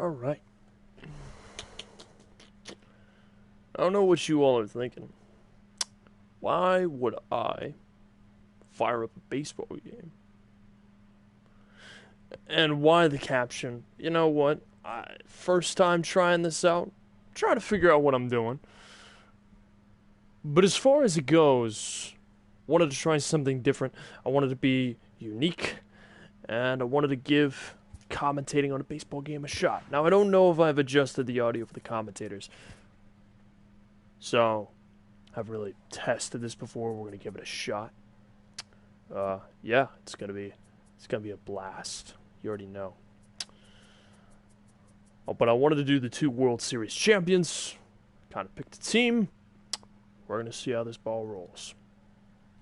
All right. I don't know what you all are thinking. Why would I fire up a baseball game? And why the caption? You know what? First time trying this out, trying to figure out what I'm doing. But as far as it goes, I wanted to try something different. I wanted to be unique, and I wanted to give commentating on a baseball game a shot. Now, I don't know if I've adjusted the audio for the commentators, so I've really tested this before. We're gonna give it a shot. Yeah, it's gonna be a blast. You already know. Oh, but I wanted to do the 2 World Series champions. Kind of picked a team. We're gonna see how this ball rolls.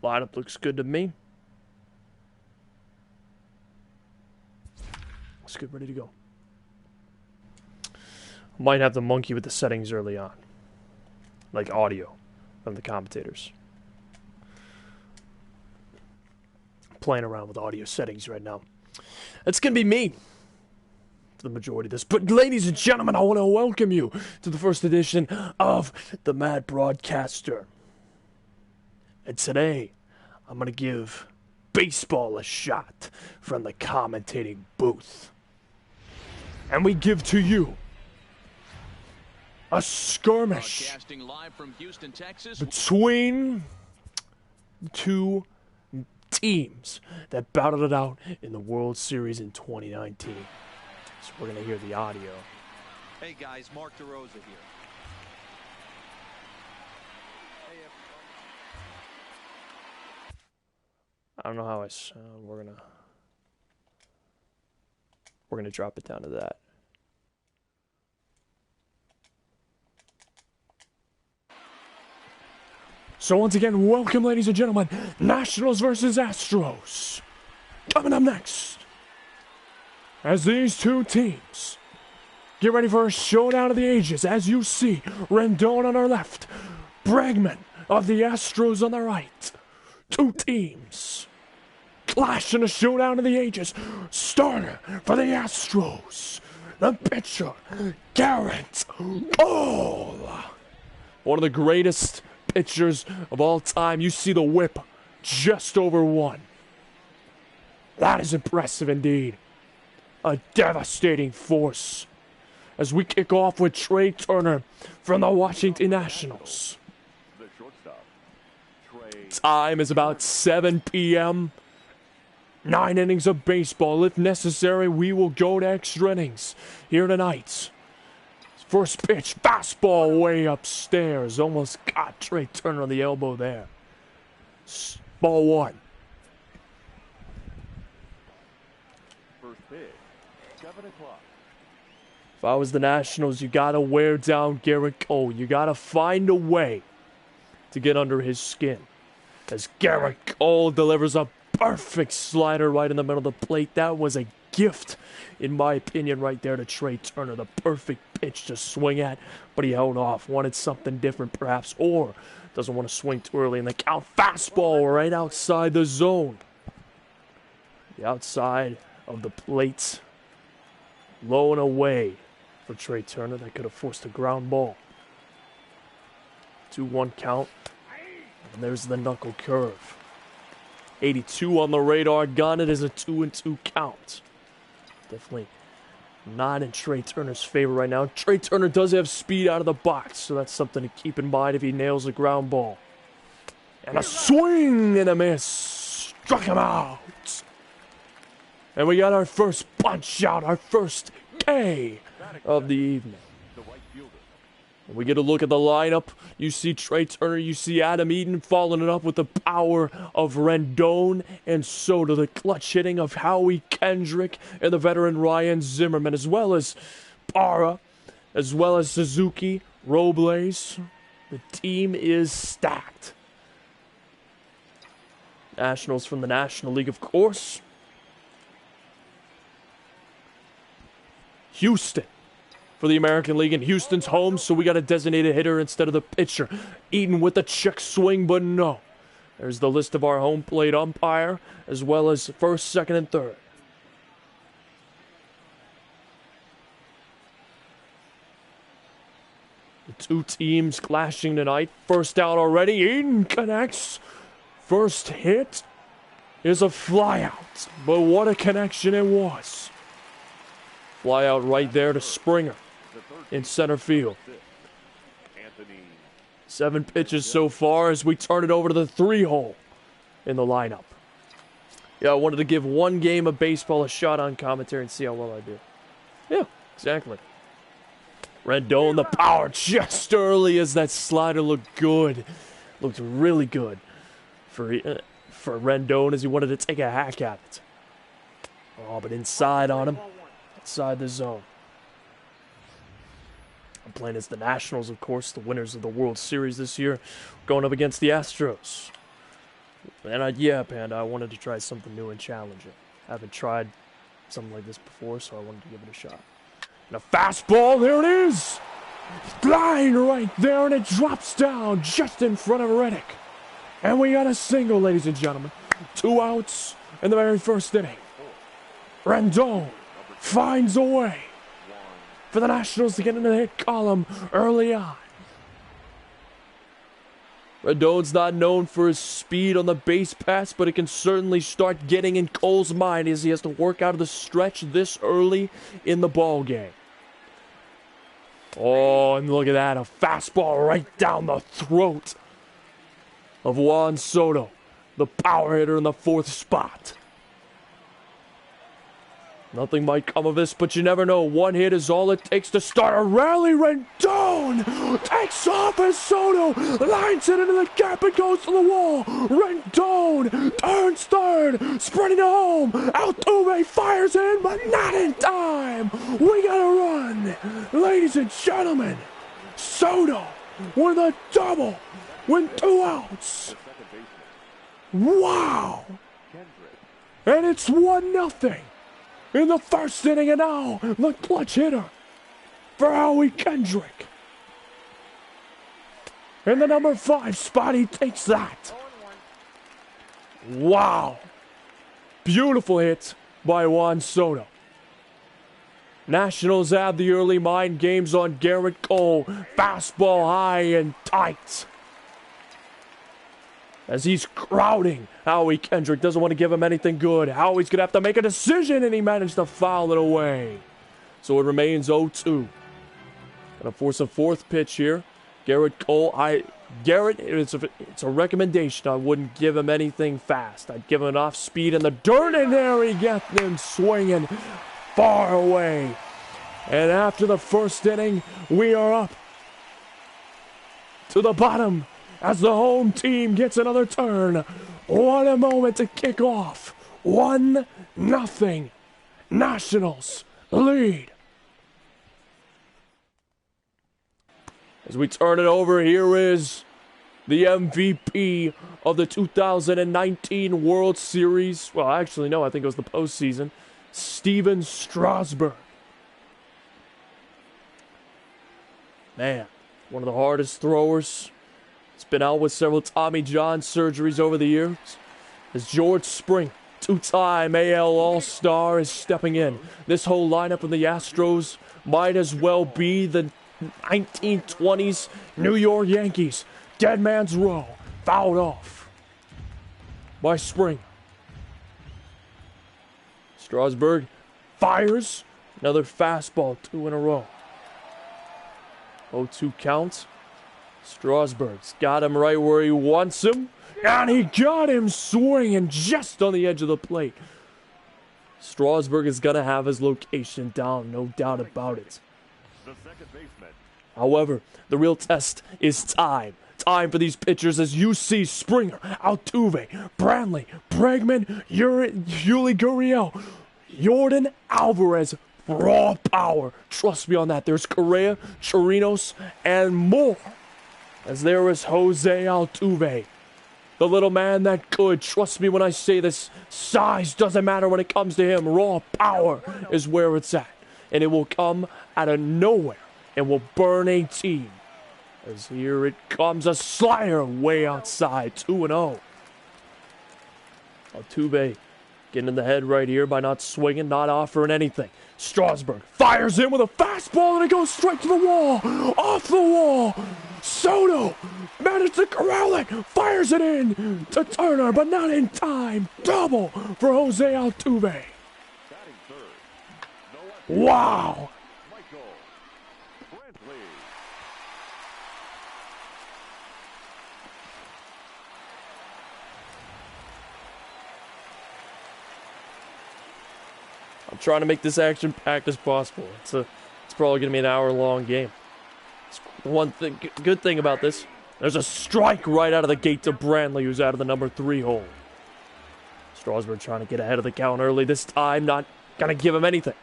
Lineup looks good to me. Let's get ready to go. Might have to monkey with the settings early on, like audio from the commentators. Playing around with audio settings right now. It's gonna be me for the majority of this. But ladies and gentlemen, I want to welcome you to the first edition of the Mad Broadcaster. And today, I'm gonna give baseball a shot from the commentating booth. And we give to you a skirmish between 2 teams that battled it out in the World Series in 2019. So we're going to hear the audio. Hey guys, Mark DeRosa here. I don't know how I sound. We're gonna drop it down to that. So once again, welcome, ladies and gentlemen. Nationals versus Astros. Coming up next, as these 2 teams get ready for a showdown of the ages. As you see, Rendon on our left, Bregman of the Astros on the right. 2 teams clash in a showdown of the ages. Starter for the Astros, the pitcher, Garrett Cole. One of the greatest pitchers of all time. You see the whip just over 1. That is impressive indeed. A devastating force. As we kick off with Trey Turner from the Washington Nationals. Time is about 7 p.m. 9 innings of baseball. If necessary, we will go to extra innings here tonight. First pitch, fastball way upstairs. Almost got Trey Turner on the elbow there. Ball 1. First pitch, 7 o'clock. If I was the Nationals, you gotta wear down Garrett Cole. You gotta find a way to get under his skin. As Garrett Cole delivers a perfect slider right in the middle of the plate. That was a gift, in my opinion, right there to Trey Turner. The perfect pitch to swing at, but he held off. Wanted something different, perhaps, or doesn't want to swing too early in the count. Fastball right outside the zone. The outside of the plate. Low and away for Trey Turner. That could have forced a ground ball. 2-1 count. And there's the knuckle curve. 82 on the radar gun. It is a 2-2 count. Definitely not in Trey Turner's favor right now. Trey Turner does have speed out of the box, so that's something to keep in mind if he nails a ground ball. And a swing and a miss. Struck him out. And we got our first punch out, our first K of the evening. We get a look at the lineup. You see Trey Turner, you see Adam Eaton following it up with the power of Rendon, and so to the clutch hitting of Howie Kendrick and the veteran Ryan Zimmerman, as well as Parra, as well as Suzuki, Robles. The team is stacked. Nationals from the National League, of course. Houston for the American League, and Houston's home, so we got a designated hitter instead of the pitcher. Eaton with a check swing, but no. There's the list of our home plate umpire, as well as first, second, and third. Two teams clashing tonight. First out already. Eden connects. First hit is a flyout. But what a connection it was. Flyout right there to Springer in center field. 7 pitches so far as we turn it over to the 3-hole in the lineup. Yeah, I wanted to give one game of baseball a shot on commentary and see how well I do. Yeah, exactly. Rendon, the power just early as that slider looked good. Looked really good for Rendon as he wanted to take a hack at it. Oh, but inside on him. Inside the zone. I'm playing as the Nationals, of course, the winners of the World Series this year, going up against the Astros. And yeah, Panda, I wanted to try something new and challenging. I haven't tried something like this before, so I wanted to give it a shot. And a fastball, there it is! Flying right there, and it drops down just in front of Reddick. And we got a single, ladies and gentlemen. 2 outs in the very first inning. Rendon finds a way for the Nationals to get into the hit column early on. Rendon's not known for his speed on the base pass, but it can certainly start getting in Cole's mind as he has to work out of the stretch this early in the ball game. Oh, and look at that, a fastball right down the throat of Juan Soto, the power hitter in the 4th spot. Nothing might come of this, but you never know. One hit is all it takes to start a rally. Rendon takes off as Soto lines it into the gap and goes to the wall. Rendon turns third, sprinting to home. Altuve fires in, but not in time. We got a run. Ladies and gentlemen, Soto with a double with 2 outs. Wow. And it's 1-0. In the first inning, and now the clutch hitter for Howie Kendrick. In the number 5 spot, he takes that. Wow. Beautiful hit by Juan Soto. Nationals have the early mind games on Garrett Cole. Fastball high and tight. As he's crowding, Howie Kendrick doesn't want to give him anything good. Howie's going to have to make a decision, and he managed to foul it away. So it remains 0-2. Gonna force a 4th pitch here. Garrett Cole, it's a recommendation. I wouldn't give him anything fast. I'd give him enough speed in the dirt, and there he gets them swinging far away. And after the first inning, we are up to the bottom as the home team gets another turn. What a moment to kick off. 1-0. Nationals lead. As we turn it over, here is the MVP of the 2019 World Series. Well, actually, no, I think it was the postseason. Steven Strasburg. Man, one of the hardest throwers. He's been out with several Tommy John surgeries over the years. As George Springer, 2-time AL All-Star, is stepping in. This whole lineup of the Astros might as well be the 1920s New York Yankees. Dead man's row, fouled off by Springer. Strasburg fires. Another fastball, 2 in a row. 0-2 count. Strasburg's got him right where he wants him. And he got him swinging just on the edge of the plate. Strasburg is going to have his location down, no doubt about it. However, the real test is time. Time for these pitchers as you see Springer, Altuve, Brantley, Bregman, Yuli Gurriel, Jordan Alvarez. Raw power. Trust me on that. There's Correa, Chirinos, and more. As there is Jose Altuve, the little man that could. Trust me when I say this. Size doesn't matter when it comes to him. Raw power is where it's at. And it will come out of nowhere and will burn a team. As here it comes, a slider way outside. 2-0. Altuve getting in the head right here by not swinging, not offering anything. Strasburg fires in with a fastball, and it goes straight to the wall. Off the wall. Soto managed to corral it. Fires it in to Turner, but not in time. Double for Jose Altuve. Wow. I'm trying to make this action-packed as possible. It's probably going to be an hour-long game. One thing, good thing about this, there's a strike right out of the gate to Brantley, who's out of the number 3 hole. Strasburg trying to get ahead of the count early this time, not going to give him anything.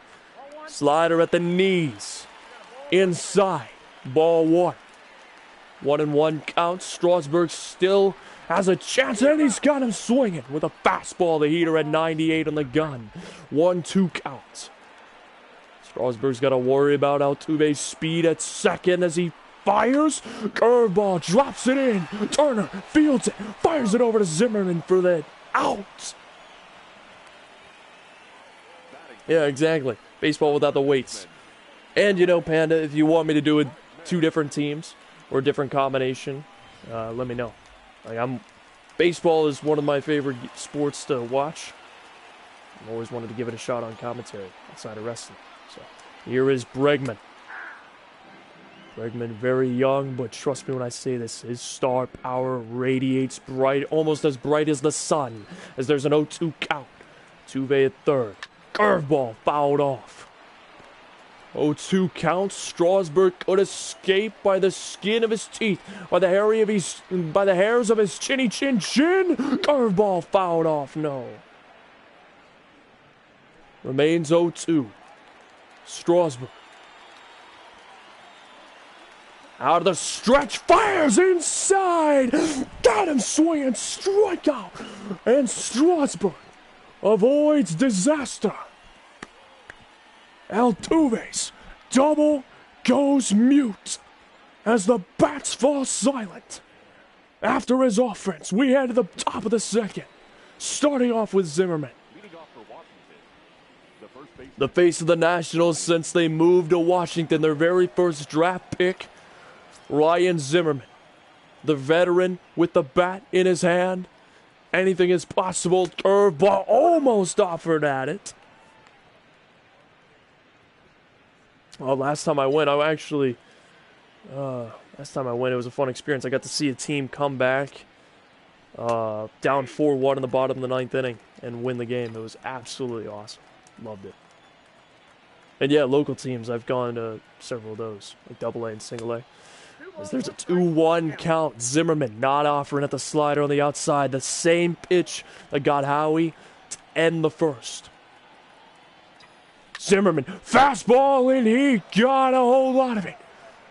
Slider at the knees. Inside. Ball 1. 1-1 count. Strasburg still has a chance, and he's got him swinging with a fastball. The heater at 98 on the gun. 1-2 count. Strasburg's got to worry about Altuve's speed at second as he fires. Curveball, drops it in. Turner fields it, fires it over to Zimmerman for the out. Yeah, exactly. Baseball without the weights. And, you know, Panda, if you want me to do it 2 different teams or a different combination, let me know. Baseball is one of my favorite sports to watch. I've always wanted to give it a shot on commentary outside of wrestling. So here is Bregman. Bregman very young, but trust me when I say this, his star power radiates bright, almost as bright as the sun, as there's an 0-2 count. Altuve at third. Curveball fouled off. 0-2 count. Strasburg could escape by the skin of his teeth, by the hairs of his chinny chin chin. Curveball fouled off. No. Remains 0-2. Strasburg. Out of the stretch, fires inside. Got him swinging, strikeout. And Strasburg avoids disaster. Altuve's double goes mute as the bats fall silent. After his offense, we head to the top of the second, starting off with Zimmerman. The face of the Nationals since they moved to Washington, their very first draft pick, Ryan Zimmerman. The veteran with the bat in his hand. Anything is possible. Curveball almost offered at it. Well, last time I went, it was a fun experience. I got to see a team come back down 4-1 in the bottom of the 9th inning and win the game. It was absolutely awesome. Loved it. And yeah, local teams, I've gone to several of those, like AA and Single A. As there's a 2-1 count. Zimmerman not offering at the slider on the outside. The same pitch that got Howie to end the first. Zimmerman, fastball, and he got a whole lot of it.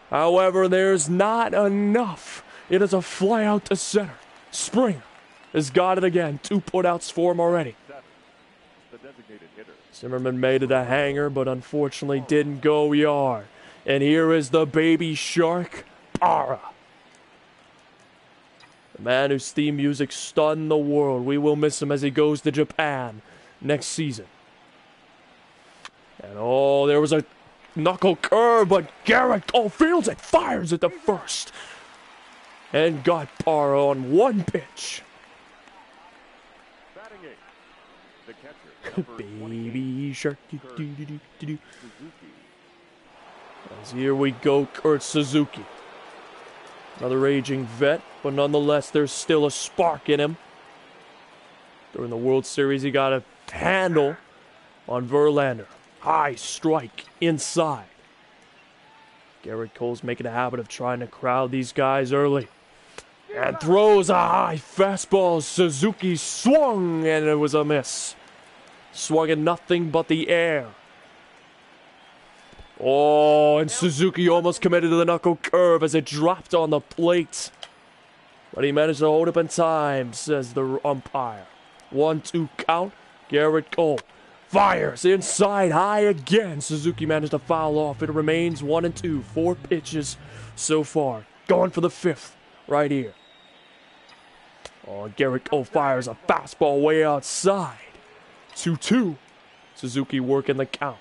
However, there's not enough. It is a fly out to center. Springer has got it again. 2 putouts for him already. Zimmerman made it a hanger, but unfortunately didn't go yard. And here is the baby shark, Parra. The man whose theme music stunned the world. We will miss him as he goes to Japan next season. And oh, there was a knuckle curve, but Garrett fields it, fires it to first. And got Parra on 1 pitch. Baby shark. As here we go, Kurt Suzuki. Another aging vet, but nonetheless, there's still a spark in him. During the World Series, he got a handle on Verlander. High strike inside. Garrett Cole's making a habit of trying to crowd these guys early. And throws a high fastball. Suzuki swung, and it was a miss. Swung at nothing but the air. Oh, and Suzuki almost committed to the knuckle curve as it dropped on the plate. But he managed to hold up in time, says the umpire. 1-2 count. Garrett Cole fires inside high again. Suzuki managed to foul off. It remains 1-2. 4 pitches so far. Going for the 5th right here. Oh, Garrett Cole fires a fastball way outside. 2-2. Suzuki working the count.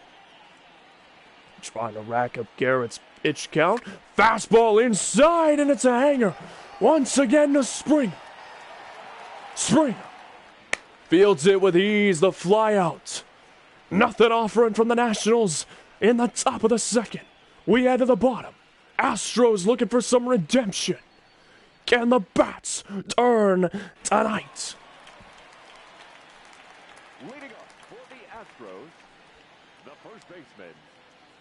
Trying to rack up Garrett's pitch count. Fastball inside, and it's a hanger. Once again to Springer. Springer fields it with ease, the fly out. Nothing offering from the Nationals in the top of the second. We head to the bottom. Astros looking for some redemption. Can the bats turn tonight? Leading up for the Astros, the first baseman.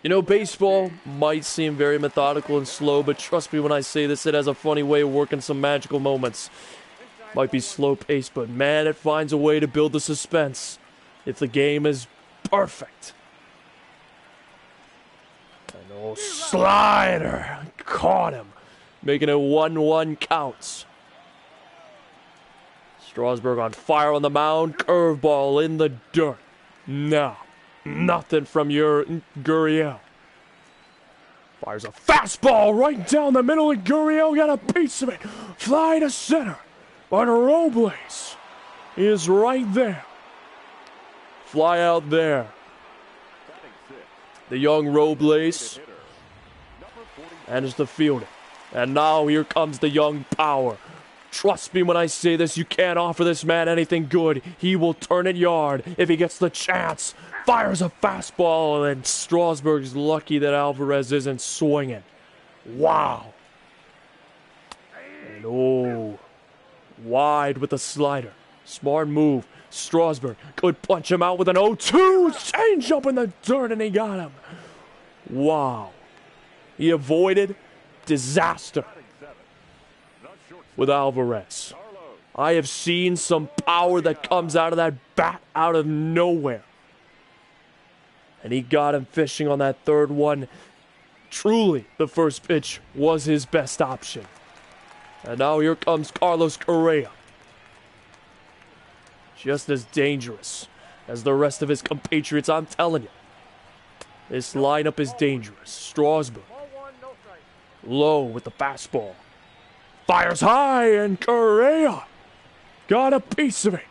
You know, baseball might seem very methodical and slow, but trust me when I say this, it has a funny way of working some magical moments. Might be slow-paced, but man, it finds a way to build the suspense if the game is perfect. An old slider caught him, making it 1-1 counts. Strasburg on fire on the mound, curveball in the dirt. No, nothing from your Gurriel. Fires a fastball right down the middle, and Gurriel got a piece of it. Fly to center, but Robles is right there. Fly out there. The young Robles managed to field it. And now here comes the young power. Trust me when I say this, you can't offer this man anything good. He will turn it yard if he gets the chance. Fires a fastball, and Strasburg's lucky that Alvarez isn't swinging. Wow. And oh, wide with the slider. Smart move. Strasburg could punch him out with an 0-2. Change up in the dirt, and he got him. Wow. He avoided disaster with Alvarez. I have seen some power that comes out of that bat out of nowhere. And he got him fishing on that third one. Truly, the first pitch was his best option. And now here comes Carlos Correa. Just as dangerous as the rest of his compatriots, I'm telling you. This lineup is dangerous. Strasburg. Low with the fastball. Fires high, and Correa got a piece of it.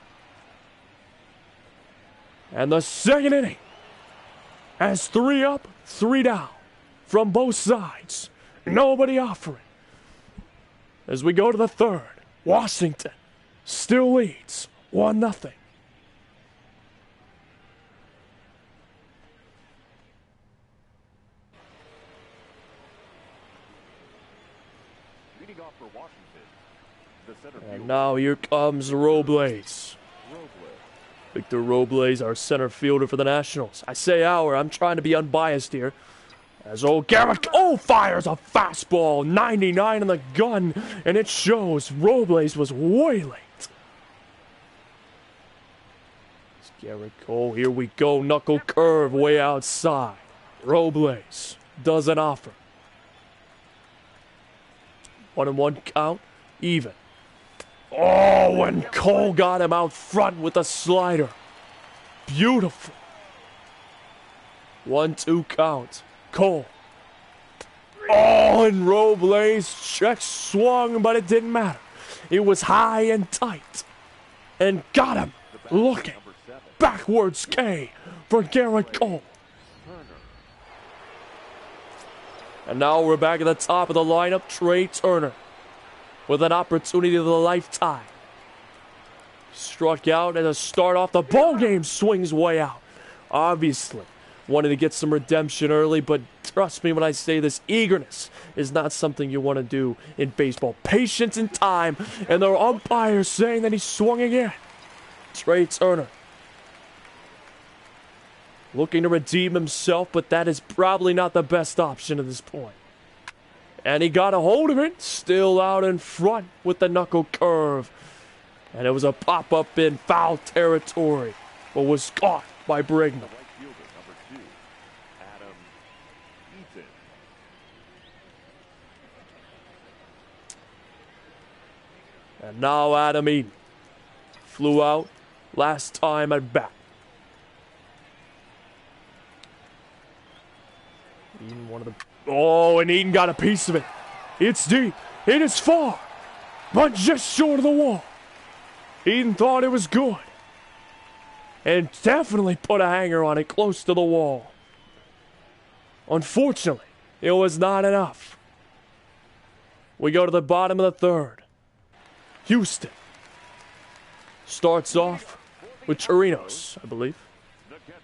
And the second inning has 3 up, 3 down from both sides. Nobody offering. As we go to the third, Washington still leads 1-0. Leading off for Washington, the center And fielder. now here comes Robles. Victor Robles, our center fielder for the Nationals. I say our, I'm trying to be unbiased here. As old Garrett fires a fastball, 99 in the gun, and it shows Robles was way late. Garrett Cole, here we go, knuckle curve way outside. Robles doesn't offer. 1-1 count, even. Oh, and Cole got him out front with a slider. Beautiful. 1-2 count. Cole. Oh, and Robles check swung, but it didn't matter. It was high and tight. And got him looking. Backwards K for Garrett Cole. And now we're back at the top of the lineup. Trey Turner with an opportunity of a lifetime. Struck out at a start off the ball game. Swings way out. Obviously wanted to get some redemption early, but trust me when I say this, eagerness is not something you want to do in baseball. Patience and time, and their umpire saying that he swung again. Trey Turner looking to redeem himself, but that is probably not the best option at this point. And he got a hold of it, still out in front with the knuckle curve. And it was a pop-up in foul territory, but was caught by Brigham. Right fielder, number 2, Adam Eaton. And now Adam Eaton flew out last time at bat. Eaton, one of the... Oh, and Eaton got a piece of it. It's deep. It is far, but just short of the wall. Eaton thought it was good. and definitely put a hanger on it close to the wall. Unfortunately, it was not enough. We go to the bottom of the third. Houston starts off with Chirinos, I believe.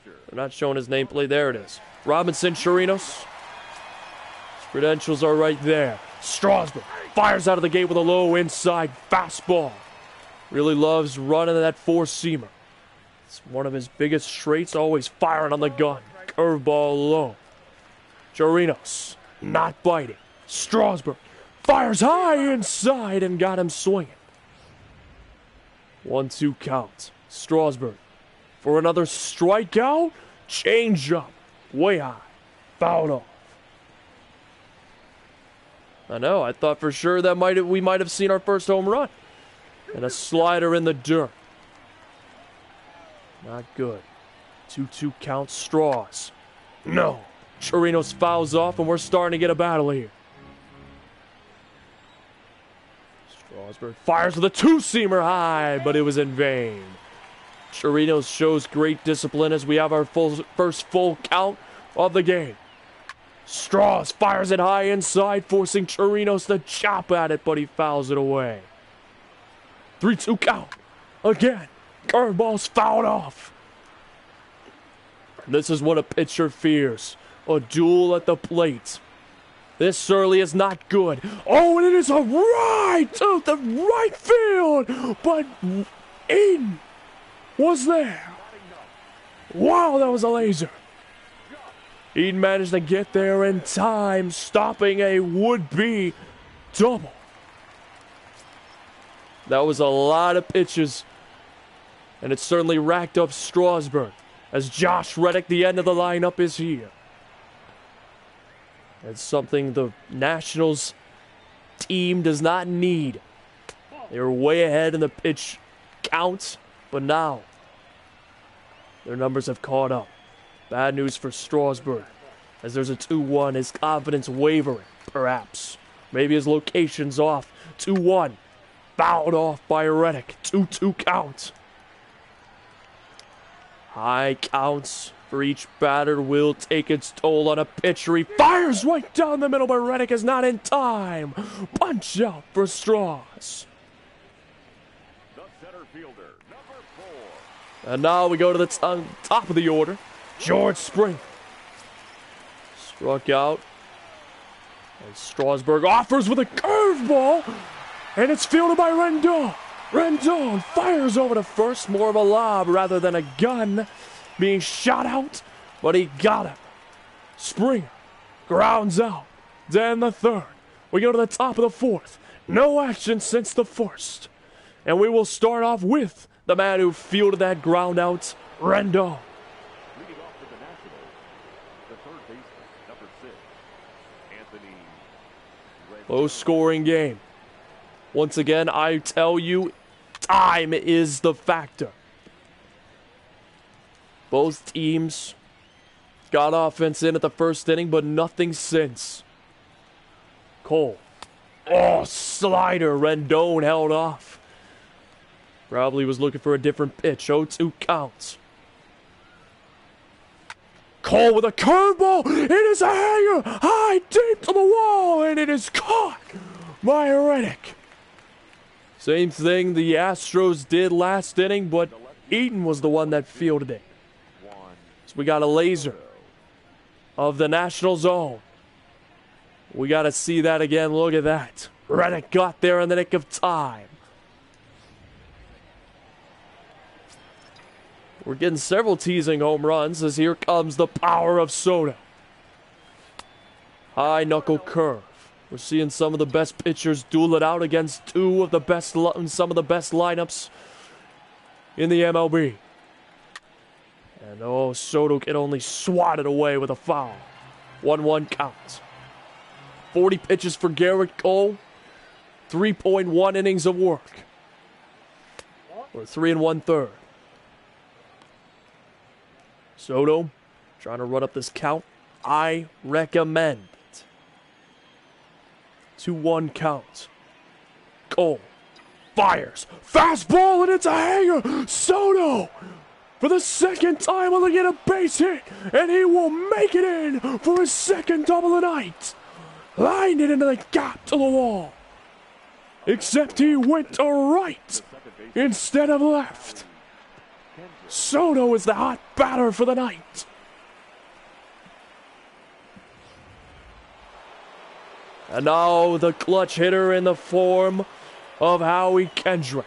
They're not showing his nameplate. There it is. Robinson Chirinos. His credentials are right there. Strasburg fires out of the gate with a low inside fastball. Really loves running that four-seamer. It's one of his biggest traits, always firing on the gun. Curveball low. Chirinos not biting. Strasburg fires high inside and got him swinging. 1-2 count. Strasburg for another strikeout. Change up. Way high. Fouled off. I know, I thought for sure that we might have seen our first home run. And a slider in the dirt. Not good. 2-2 count. Straws. No. Chirinos fouls off and we're starting to get a battle here. Strasburg fires with a two-seamer high, but it was in vain. Chirinos shows great discipline as we have our first full count of the game. Straws fires it high inside, forcing Chirinos to chop at it, but he fouls it away. 3-2 count. Again, curveball's fouled off. This is what a pitcher fears. A duel at the plate. This certainly is not good. Oh, and it is a right to the right field. But Eden was there. Wow, that was a laser. Eden managed to get there in time, stopping a would-be double. That was a lot of pitches. And it certainly racked up Strasburg as Josh Reddick, the end of the lineup, is here. It's something the Nationals team does not need. They were way ahead in the pitch counts, but now their numbers have caught up. Bad news for Strasburg, as there's a 2-1, his confidence wavering, perhaps. Maybe his location's off. 2-1, fouled off by Reddick. 2-2 count. High counts for each batter will take its toll on a pitcher. He fires right down the middle, but Reddick is not in time. Punch out for Straws. The center fielder, number 4. And now we go to the top of the order. George Springer struck out. And Strasburg offers with a curveball. And it's fielded by Rendon. Rendon fires over to first. More of a lob rather than a gun being shot out. But he got him. Springer grounds out. Then the third. We go to the top of the fourth. No action since the first. And we will start off with the man who fielded that ground out, Rendon. Leading off for the Nationals, the third baseman, number 6, Anthony Rendon. Low-scoring game. Once again, I tell you, time is the factor. Both teams got offense in at the first inning, but nothing since. Cole. Oh, slider. Rendon held off. Probably was looking for a different pitch. 0-2 counts. Cole with a curveball. It is a hanger. High, deep to the wall. And it is caught by Reddick. Same thing the Astros did last inning, but Eden was the one that fielded it. So we got a laser of the National Zone. We got to see that again. Look at that. Reddick got there in the nick of time. We're getting several teasing home runs as here comes the power of Soto. High knuckle curve. We're seeing some of the best pitchers duel it out against some of the best lineups in the MLB. And oh, Soto can only swat it away with a foul. 1-1 count. 40 pitches for Garrett Cole. 3.1 innings of work. Or 3 1/3. Soto trying to run up this count. I recommend it. 2-1 count. Cole fires. Fastball and it's a hanger. Soto for the second time will get a base hit, and he will make it in for his second double of the night. Lined it into the gap to the wall. Except he went to right instead of left. Soto is the hot batter for the night. And now the clutch hitter in the form of Howie Kendrick.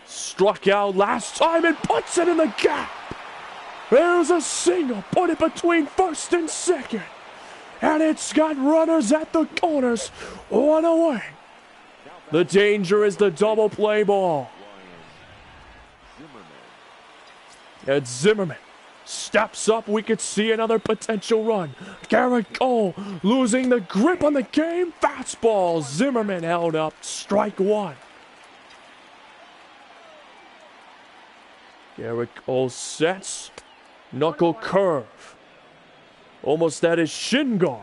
Struck out last time and puts it in the gap. There's a single, put it between first and second. And it's got runners at the corners, one away. The danger is the double play ball. And Zimmerman steps up. We could see another potential run. Garrett Cole losing the grip on the game. Fastball. Zimmerman held up. Strike one. Garrett Cole sets. Knuckle curve. Almost at his shin guard.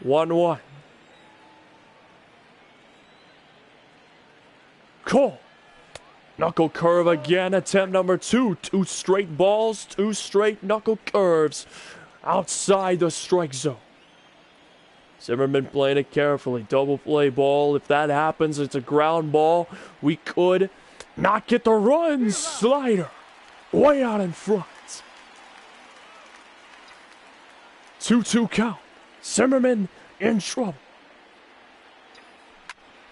1-1. Cole. Knuckle curve again, attempt number 2. 2 straight balls, 2 straight knuckle curves outside the strike zone. Zimmerman playing it carefully. Double play ball. If that happens, it's a ground ball. We could not get the run. Slider way out in front. 2-2 count. Zimmerman in trouble.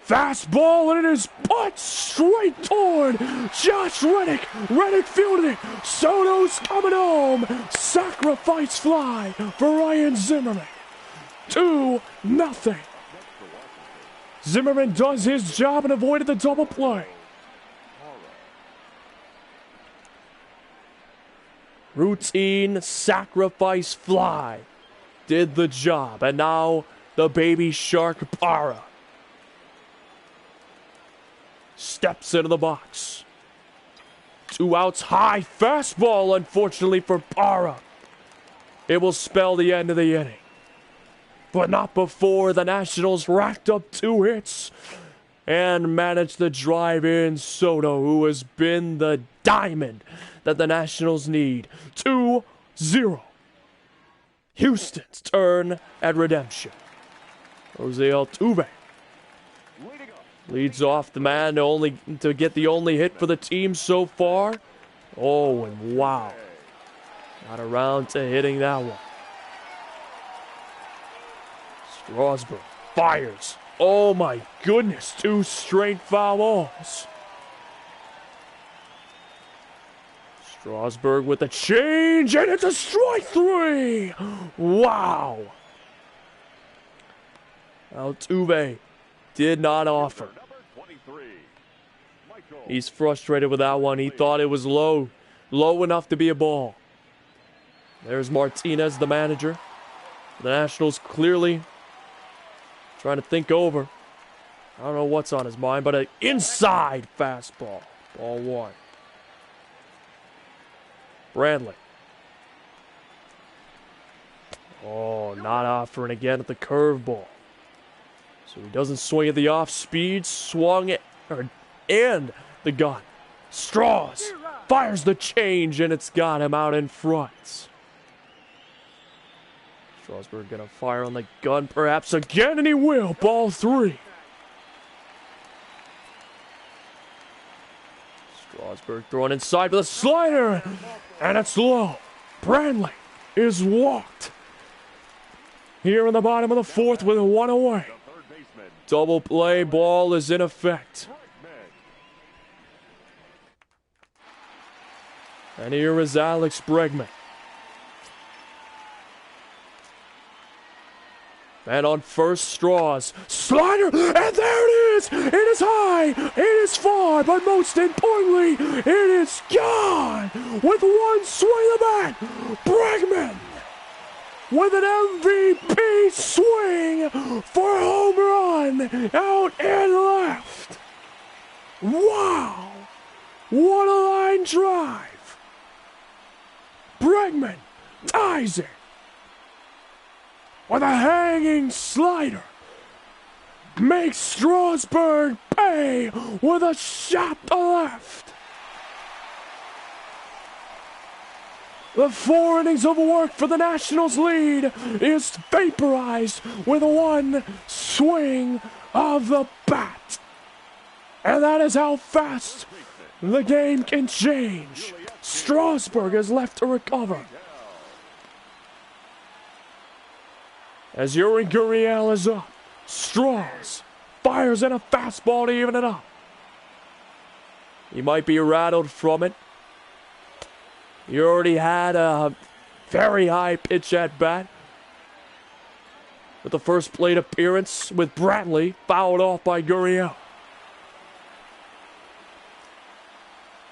Fastball, and it is put straight toward Josh Reddick. Reddick fielded it. Soto's coming home. Sacrifice fly for Ryan Zimmerman. 2-0. Zimmerman does his job and avoided the double play. Routine sacrifice fly did the job. And now the baby shark Parra steps into the box. 2 outs, high fastball, unfortunately for Parra. It will spell the end of the inning. But not before the Nationals racked up 2 hits and managed to drive in Soto, who has been the diamond that the Nationals need. 2-0. Houston's turn at redemption. Jose Altuve leads off the man to get the only hit for the team so far. Oh, and wow. Not around to hitting that one. Strasburg fires. Oh my goodness, 2 straight foul balls. Strasburg with a change, and it's a strike 3. Wow. Altuve did not offer. He's frustrated with that one. He thought it was low enough to be a ball. There's Martinez, the manager. The Nationals clearly trying to think over. I don't know what's on his mind, but an inside fastball. Ball 1. Bradley. Oh, not offering again at the curveball. So he doesn't swing at the off speed, swung it, and the gun. Straws fires the change, and it's got him out in front. Strasburg gonna fire on the gun perhaps again, and he will. Ball 3. Strasburg throwing inside with a slider, and it's low. Bradley is walked here in the bottom of the 4th with 1 away. Double play ball is in effect. And here is Alex Bregman. And on first, Straws. Slider, and there it is! It is high, it is far, but most importantly, it is gone! With 1 swing of the bat, Bregman with an MVP swing for a home run out and left. Wow! What a line drive! Bregman ties it with a hanging slider. Makes Strasburg pay with a shot to left. The 4 innings of work for the Nationals lead is vaporized with one swing of the bat. And that is how fast the game can change. Strasburg is left to recover. As Yuri Gurriel is up, Strauss fires in a fastball to even it up. He might be rattled from it. He already had a very high pitch at bat with the first plate appearance with Bradley fouled off by Gurriel.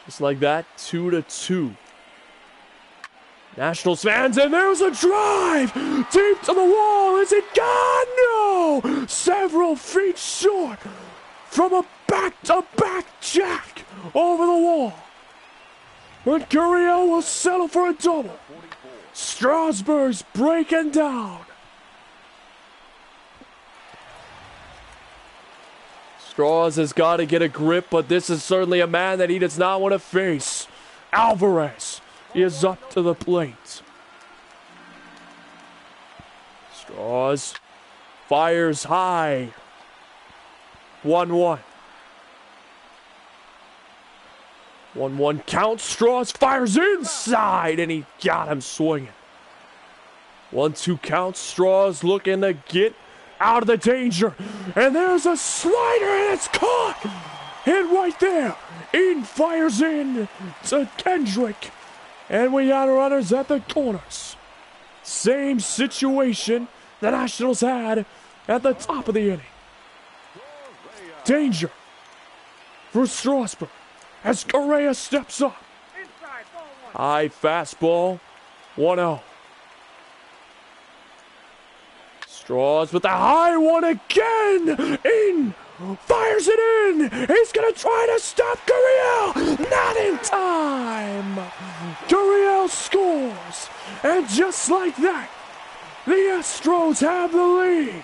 Just like that, 2-2. Nationals fans, and there's a drive deep to the wall. Is it gone? No! Several feet short from a back-to-back jack over the wall. But Correa will settle for a double. Strasburg's breaking down. Strauss has got to get a grip, but this is certainly a man that he does not want to face. Alvarez is up to the plate. Strauss fires high. 1-1. 1-1 count. Strauss fires inside, and he got him swinging. 1-2 count. Strauss looking to get out of the danger. And there's a slider, and it's caught. Hit right there. Eden fires in to Kendrick. And we got runners at the corners. Same situation the Nationals had at the top of the inning. Danger for Strasburg as Correa steps up. High fastball, 1-0. Strauss with the high one again. In, fires it in. He's going to try to stop Correa. Not in time. Correa scores. And just like that, the Astros have the lead.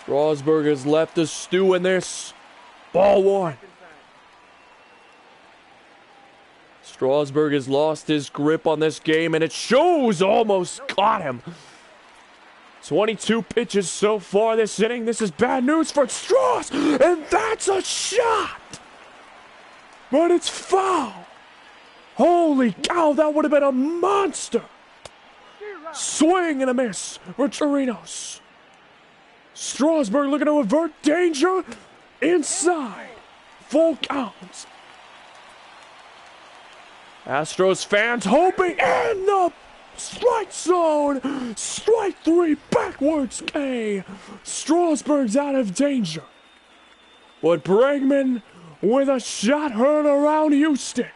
Strasburg has left a stew in this. Ball 1. Strasburg has lost his grip on this game, and it shows. Almost got him. 22 pitches so far this inning. This is bad news for Strauss, and that's a shot. But it's foul. Holy cow, that would have been a monster. Swing and a miss for Chirinos. Strasburg looking to avert danger. Inside. Full count. Astros fans hoping in the strike zone. Strike 3 backwards K. Strasburg's out of danger. But Bregman with a shot heard around Houston.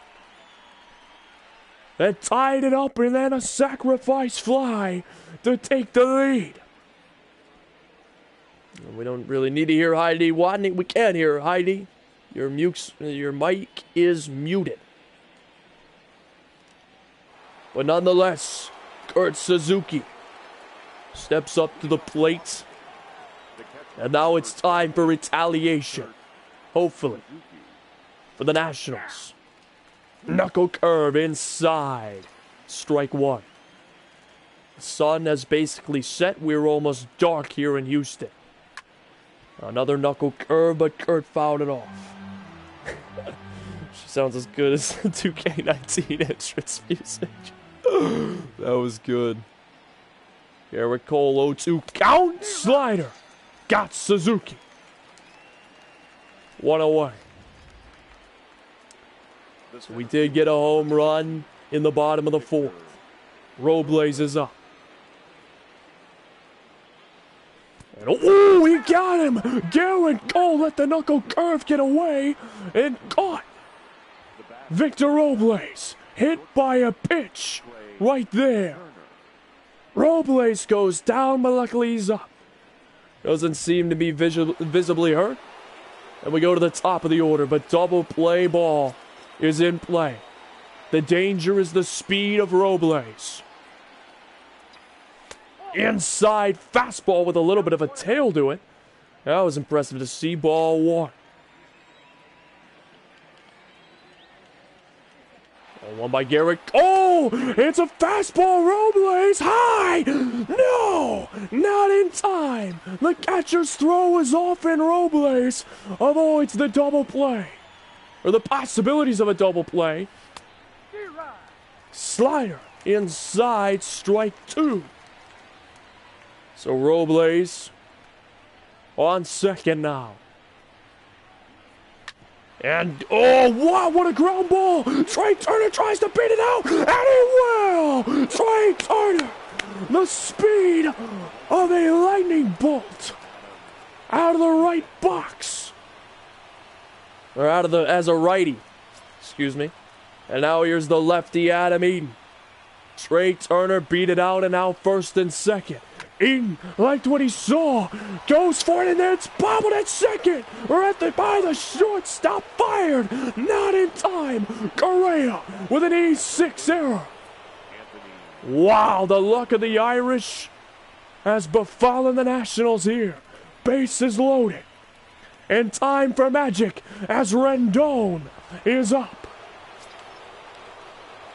That tied it up, and then a sacrifice fly to take the lead. We don't really need to hear Heidi Watney. We can't hear Heidi. Your mic is muted. But nonetheless, Kurt Suzuki steps up to the plate. And now it's time for retaliation. Hopefully. For the Nationals. Knuckle curve inside. Strike 1. The sun has basically set. We're almost dark here in Houston. Another knuckle curve, but Kurt fouled it off. She sounds as good as the 2K19 entrance music. That was good. Garrett Cole 0-2 count. Slider. Got Suzuki. 1 away. So we did get a home run in the bottom of the 4th. Robles is up. And oh, he got him! Garrett Cole let the knuckle curve get away and caught. Victor Robles hit by a pitch right there. Robles goes down, but luckily he's up. Doesn't seem to be visibly hurt. And we go to the top of the order, but double play ball is in play. The danger is the speed of Robles. Inside fastball with a little bit of a tail to it. That was impressive to see. Ball 1. One by Garrett. Oh, it's a fastball. Robles high. No, not in time. The catcher's throw is off and Robles avoids the double play. Or the possibilities of a double play. Slider inside, strike 2. So Robles on second now. And, oh, wow, what a ground ball! Trey Turner tries to beat it out, and he will! Trey Turner, the speed of a lightning bolt out of the right box. Or out of the, as a righty, excuse me. And now here's the lefty, Adam Eaton. Trey Turner beat it out, and now first and second. Eaton liked what he saw, goes for it, and then it's bobbled at second, or by the shortstop, fired, not in time. Correa with an E6 error. Wow, the luck of the Irish has befallen the Nationals here. Bases loaded, and time for magic as Rendon is up.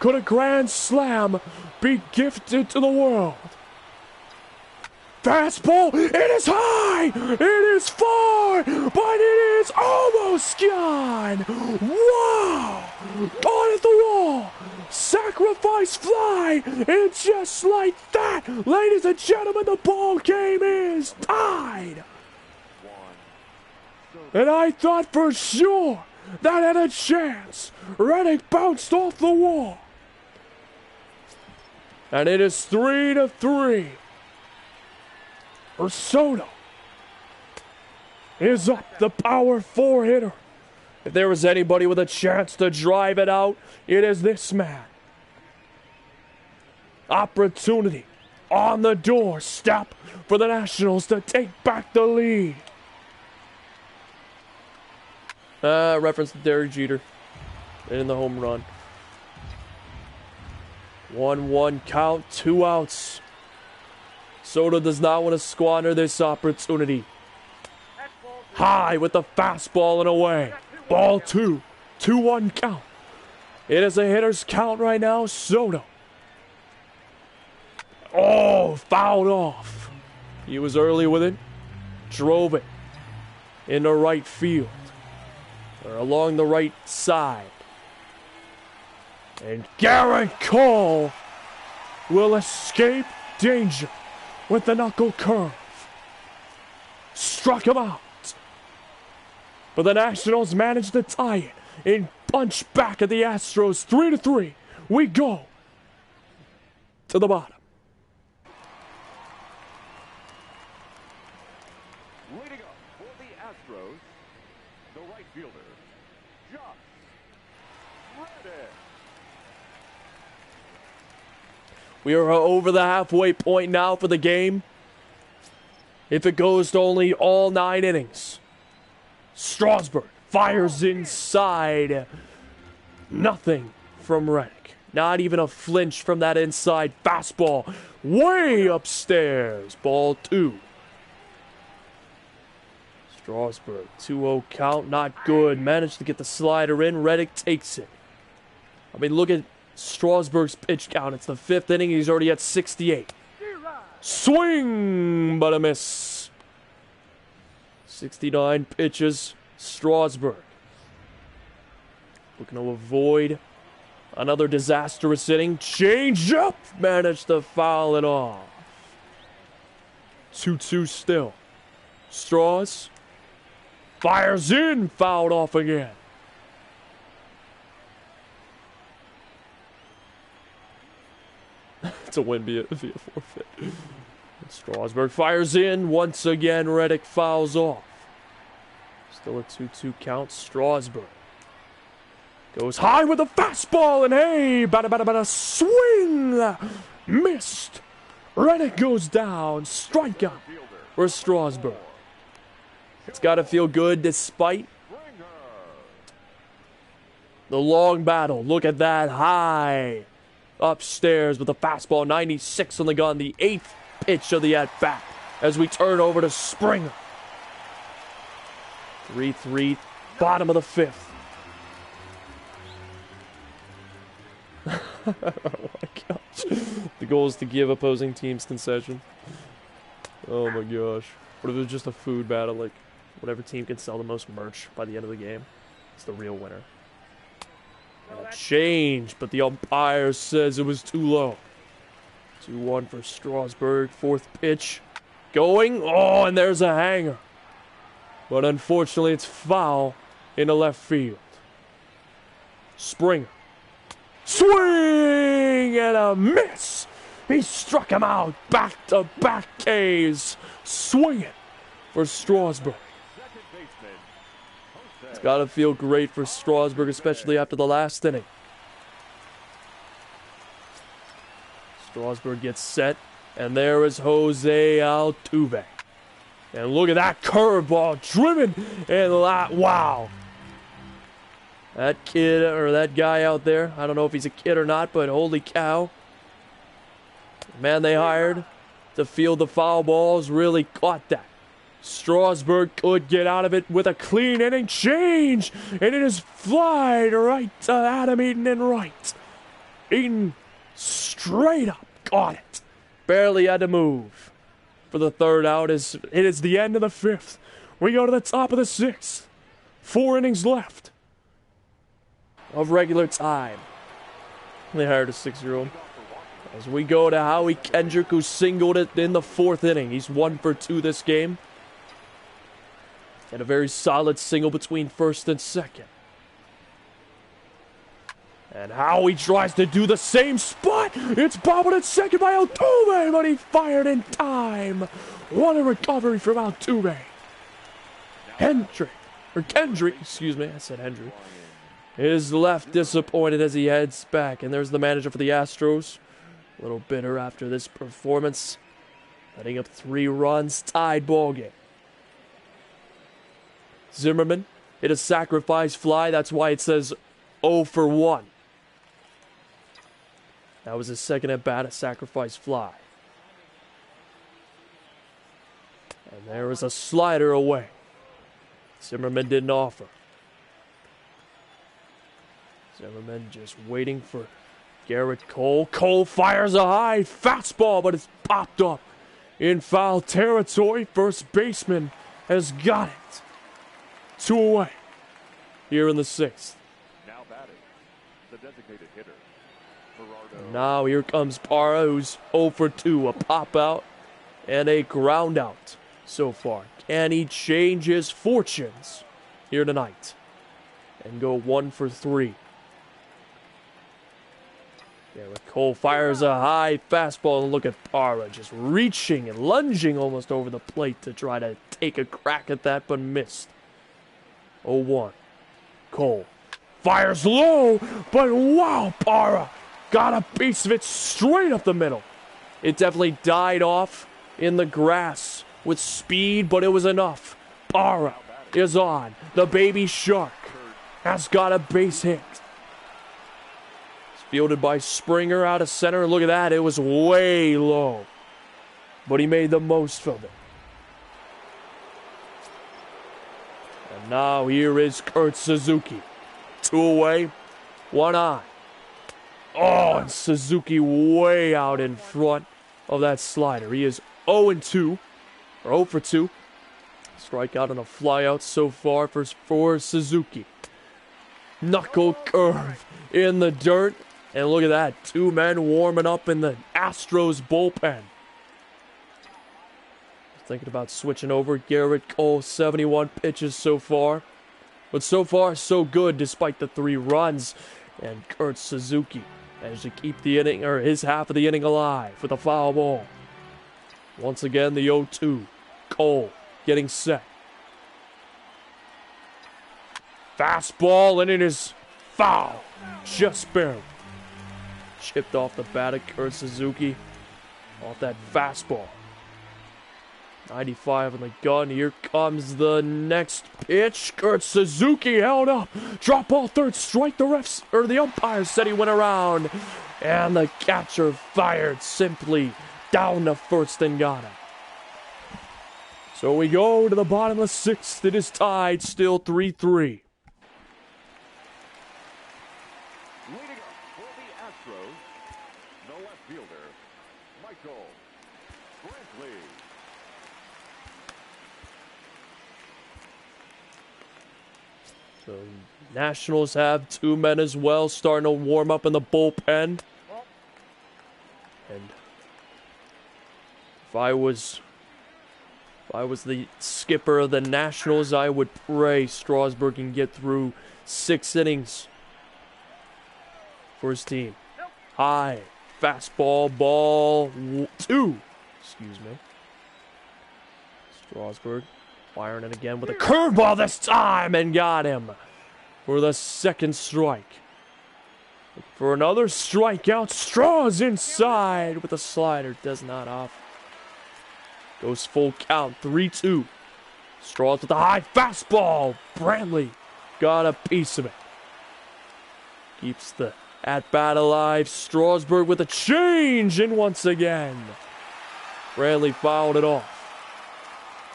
Could a grand slam be gifted to the world? Fastball, it is high, it is far, but it is almost gone. Wow, gone at the wall, sacrifice fly, and just like that, ladies and gentlemen, the ball game is tied. And I thought for sure that had a chance. Reddick bounced off the wall. And it is 3-3. Soto is up, the power 4 hitter. If there was anybody with a chance to drive it out, it is this man. Opportunity on the doorstep for the Nationals to take back the lead. Reference to Derek Jeter in the home run. 1-1 count, 2 outs. Soto does not want to squander this opportunity. High with the fastball and away. Ball 2. 2-1 count. It is a hitter's count right now. Soto. Oh, fouled off. He was early with it. Drove it into right field. Or along the right side. And Garrett Cole will escape danger with the knuckle curve. Struck him out. But the Nationals managed to tie it and punch back at the Astros. 3-3. We go to the bottom. Leading up for the Astros, the right fielder, Josh Reddick. We are over the halfway point now for the game. If it goes to only all 9 innings. Strasburg fires inside. Nothing from Reddick. Not even a flinch from that inside fastball. Way upstairs. Ball 2. Strasburg, 2-0 count. Not good. Managed to get the slider in. Reddick takes it. I mean, look at Strasburg's pitch count. It's the 5th inning. He's already at 68. Swing, but a miss. 69 pitches. Strasburg looking to avoid another disastrous inning. Change up. Managed to foul it off. 2-2 still. Straws fires in. Fouled off again. It's a win via forfeit. Strasburg fires in. Once again, Reddick fouls off. Still a 2-2 count. Strasburg goes high with a fastball, and hey, bada swing. Missed. Reddick goes down. Strikeout for Strasburg. It's got to feel good despite the long battle. Look at that. High. Upstairs with a fastball, 96 on the gun, the 8th pitch of the at-bat as we turn over to Springer. 3-3, bottom of the 5th. Oh my gosh. The goal is to give opposing teams concession. Oh my gosh. What if it was just a food battle, like whatever team can sell the most merch by the end of the game is the real winner. And a change, but the umpire says it was too low. 2-1 for Strasburg, 4th pitch. Going, oh, and there's a hanger. But unfortunately, it's foul into left field. Springer. Swing and a miss. He struck him out. Back-to-back Ks. Swinging for Strasburg. It's got to feel great for Strasburg, especially after the last inning. Strasburg gets set, and there is Jose Altuve. And look at that curveball driven, and wow. That kid, or that guy out there, I don't know if he's a kid or not, but holy cow. The man they hired to field the foul balls really caught that. Strasburg could get out of it with a clean inning change, and it is flied right to Adam Eaton and right. Eaton straight up got it. Barely had to move. For the 3rd out, it is the end of the 5th. We go to the top of the 6th. 4 innings left of regular time. They hired a 6-year-old. As we go to Howie Kendrick, who singled it in the 4th inning. He's 1 for 2 this game. And a very solid single between 1st and 2nd. And Howie tries to do the same spot. It's bobbled at 2nd by Altuve, but he fired in time. What a recovery from Altuve. Kendrick, excuse me, I said Hendry, is left disappointed as he heads back. And there's the manager for the Astros. A little bitter after this performance. Letting up 3 runs, tied ball game. Zimmerman hit a sacrifice fly. That's why it says 0 for 1. That was his 2nd at bat, a sacrifice fly. And there was a slider away. Zimmerman didn't offer. Zimmerman just waiting for Garrett Cole. Cole fires a high fastball, but it's popped up in foul territory. First baseman has got it. 2 away here in the 6th. Now batting, the designated hitter. And now here comes Parra, who's 0 for 2. A pop out and a ground out so far. Can he change his fortunes here tonight and go 1 for 3? Garrett Cole fires a high fastball, and look at Parra just reaching and lunging almost over the plate to try to take a crack at that, but missed. 0-1. Cole fires low, but wow, Parra got a piece of it straight up the middle. It definitely died off in the grass with speed, but it was enough. Parra is on. The baby shark has got a base hit. It's fielded by Springer out of center. Look at that. It was way low, but he made the most of it. And now here is Kurt Suzuki. 2 away, 1 on. Oh, and Suzuki way out in front of that slider. He is 0-2, or 0 for 2. Strikeout and a flyout so far for Suzuki. Knuckle curve in the dirt. And look at that. 2 men warming up in the Astros bullpen. Thinking about switching over. Garrett Cole, 71 pitches so far. But so far, so good despite the 3 runs. And Kurt Suzuki managed to keep the inning, or his half of the inning, alive with a foul ball. Once again, the 0-2. Cole getting set. Fastball, and it is foul. Just barely. Chipped off the bat of Kurt Suzuki. Off that fastball. 95 on the gun. Here comes the next pitch. Kurt Suzuki held up. Drop ball, 3rd strike. The refs, or the umpire, said he went around. And the catcher fired simply down to 1st and got him. So we go to the bottom of the sixth. It is tied, still 3-3. Leading up for the Astros, the left fielder, Michael Brantley. So Nationals have 2 men as well, starting to warm up in the bullpen. And if I was the skipper of the Nationals, I would pray Strasburg can get through 6 innings for his team. High, fastball, ball 2. Excuse me. Strasburg firing it again with a curveball this time and got him for the second strike. For another strikeout, Straws inside with a slider. Does not off. Goes full count, 3-2. Straws with a high fastball. Brantley got a piece of it. Keeps the at-bat alive. Strasburg with a change, and once again, Brantley fouled it off.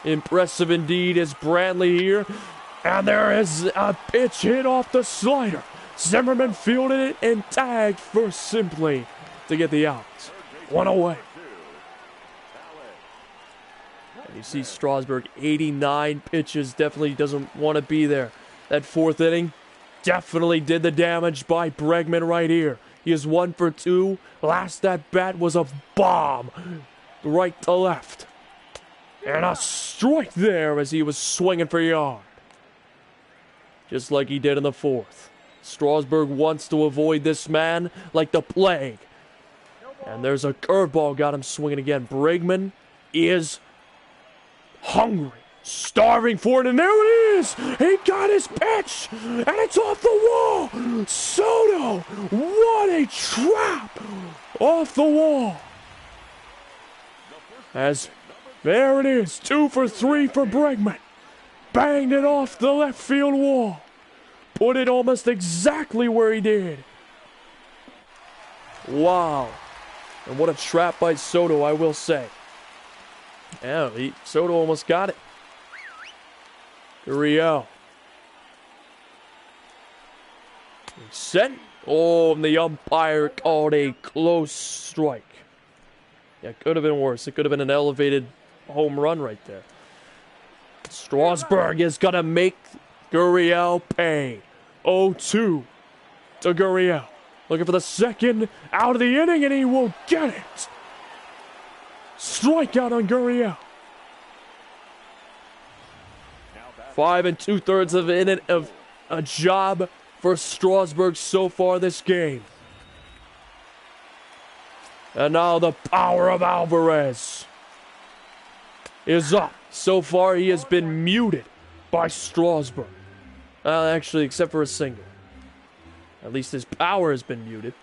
Impressive indeed is Brantley here. And there is a pitch hit off the slider. Zimmerman fielded it and tagged first simply to get the out. 1 away. And you see Strasburg, 89 pitches. Definitely doesn't want to be there. That 4th inning definitely did the damage by Bregman right here. He is 1 for 2. Last at bat was a bomb. Right to left. And a strike there as he was swinging for yard. Just like he did in the 4th. Strasburg wants to avoid this man like the plague. And there's a curveball, got him swinging again. Bregman is hungry, starving for it, and there it is! He got his pitch, and it's off the wall! Soto, what a trap! Off the wall. As there it is, 2 for 3 for Bregman. Banged it off the left field wall. Put it almost exactly where he did. Wow. And what a trap by Soto, I will say. Yeah, Soto almost got it. Correa. Set. Oh, and the umpire called a close strike. Yeah, it could have been worse. It could have been an elevated home run right there. Strasburg is going to make Gurriel pay. 0-2 to Gurriel. Looking for the second out of the inning, and he will get it. Strikeout on Gurriel. 5 2/3 of an inning of a job for Strasburg so far this game. And now the power of Alvarez is up. So far, he has been muted by Strasburg. Actually, except for a single. At least his power has been muted.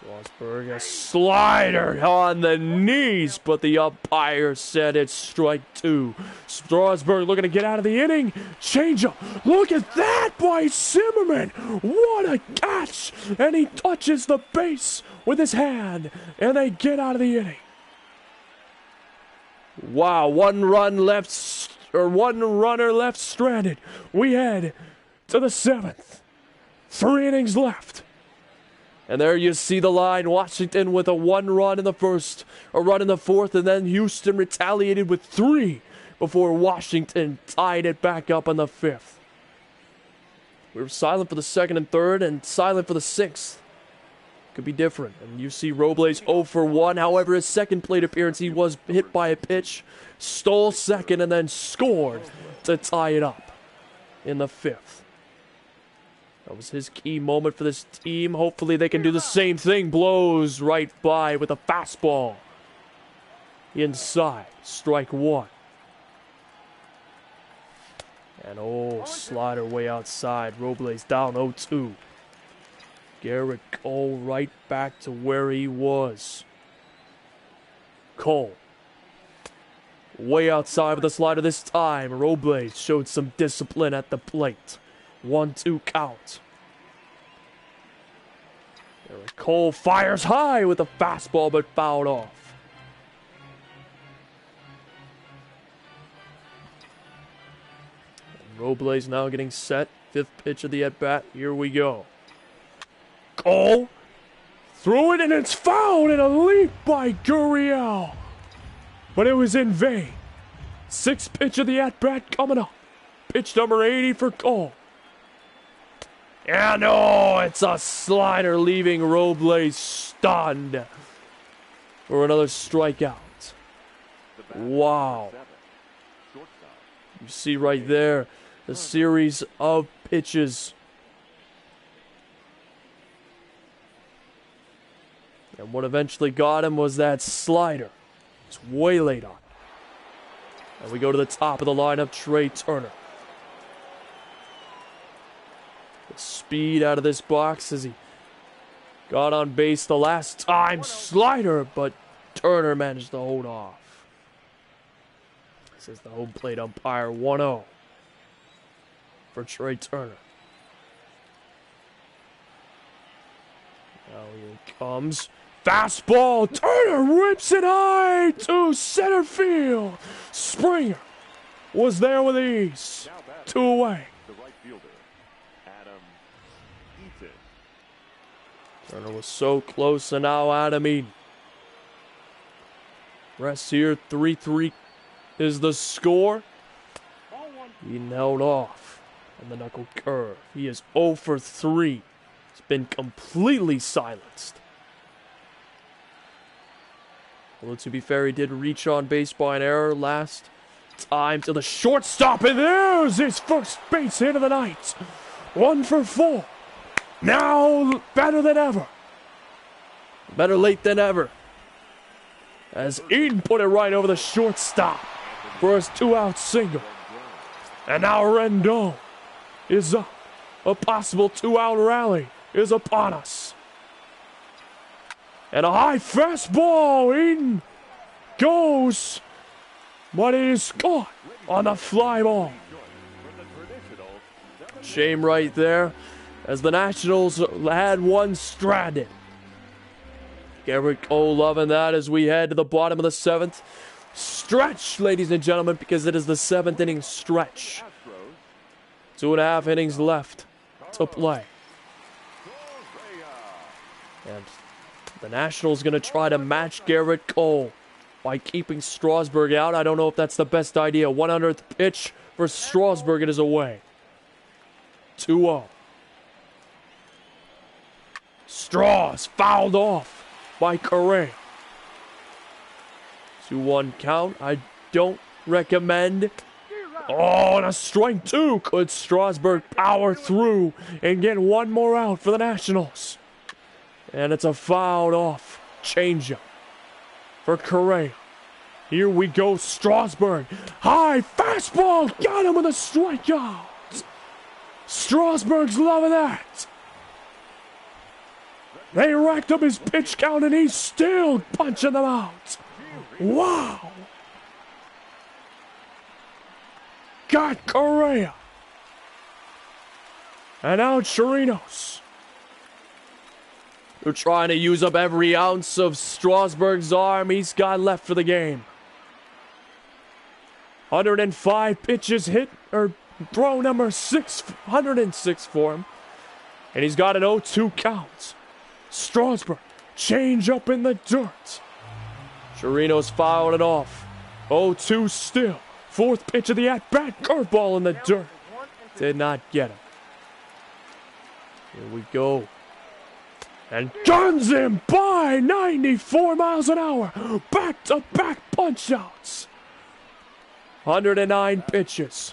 Strasburg, a slider on the knees, but the umpire said it's strike 2. Strasburg looking to get out of the inning. Changeup. Look at that by Zimmerman. What a catch. And he touches the base with his hand, and they get out of the inning. Wow, one runner left stranded. We head to the 7th. 3 innings left. And there you see the line. Washington with a 1 run in the first, a run in the 4th, and then Houston retaliated with 3 before Washington tied it back up in the 5th. We were silent for the 2nd and 3rd, and silent for the 6th. Could be different. And you see Robles 0 for 1. However, his second plate appearance, he was hit by a pitch, stole second, and then scored to tie it up in the 5th. That was his key moment for this team. Hopefully they can do the same thing. Blows right by with a fastball. Inside. Strike 1. And slider way outside. Robles down 0-2. Garrett Cole right back to where he was. Cole. Way outside with the slider this time. Robles showed some discipline at the plate. 1-2 count. Garrett Cole fires high with a fastball but fouled off. Robles now getting set. 5th pitch of the at-bat. Here we go. Cole. Threw it and it's fouled and a leap by Correa. But it was in vain. 6th pitch of the at-bat coming up. Pitch number 80 for Cole. And oh, it's a slider leaving Robles stunned for another strikeout. Wow. You see right there the series of pitches. And what eventually got him was that slider. It's way late on. And we go to the top of the lineup, Trey Turner. The speed out of this box as he got on base the last time. Slider, but Turner managed to hold off. Says the home plate umpire. 1-0 for Trey Turner. Now here it comes. Fastball. Turner rips it high to center field. Springer was there with ease. 2 away. The right fielder, Adam Eaton. Turner was so close, and now Adam Eaton. Rest here. 3-3 is the score. Eaton held off on the knuckle curve. He is 0 for 3. He's been completely silenced. Although, to be fair, he did reach on base by an error last time to the shortstop, and there's his first base hit of the night. 1 for 4. Now better than ever. Better late than ever. As Eaton put it right over the shortstop for his 2-out single. And now Rendon is up. A possible 2-out rally is upon us. And a high fastball. Eaton goes, but it is caught on the fly ball. Shame right there, as the Nationals had one stranded. Garrett Cole loving that as we head to the bottom of the 7th. Stretch, ladies and gentlemen, because it is the 7th inning stretch. 2.5 innings left to play. And the Nationals going to try to match Garrett Cole by keeping Strasburg out. I don't know if that's the best idea. 100th pitch for Strasburg. It is away. 2-0. Strauss fouled off by Correa. 2-1 count. I don't recommend. Oh, and a strike 2. Could Strasburg power through and get one more out for the Nationals? And it's a fouled off changeup for Correa. Here we go, Strasburg. High fastball. Got him with a strikeout. Strasburg's loving that. They racked up his pitch count and he's still punching them out. Wow. Got Correa. And now Chirinos. They're trying to use up every ounce of Strasburg's arm he's got left for the game. 105 pitches hit, or throw number 606 for him. And he's got an 0-2 count. Strasburg, change up in the dirt. Chirinos fouled it off. 0-2 still. 4th pitch of the at-bat, curveball in the dirt. Did not get him. Here we go. And guns him by 94 miles an hour. Back-to-back punch-outs. 109 pitches.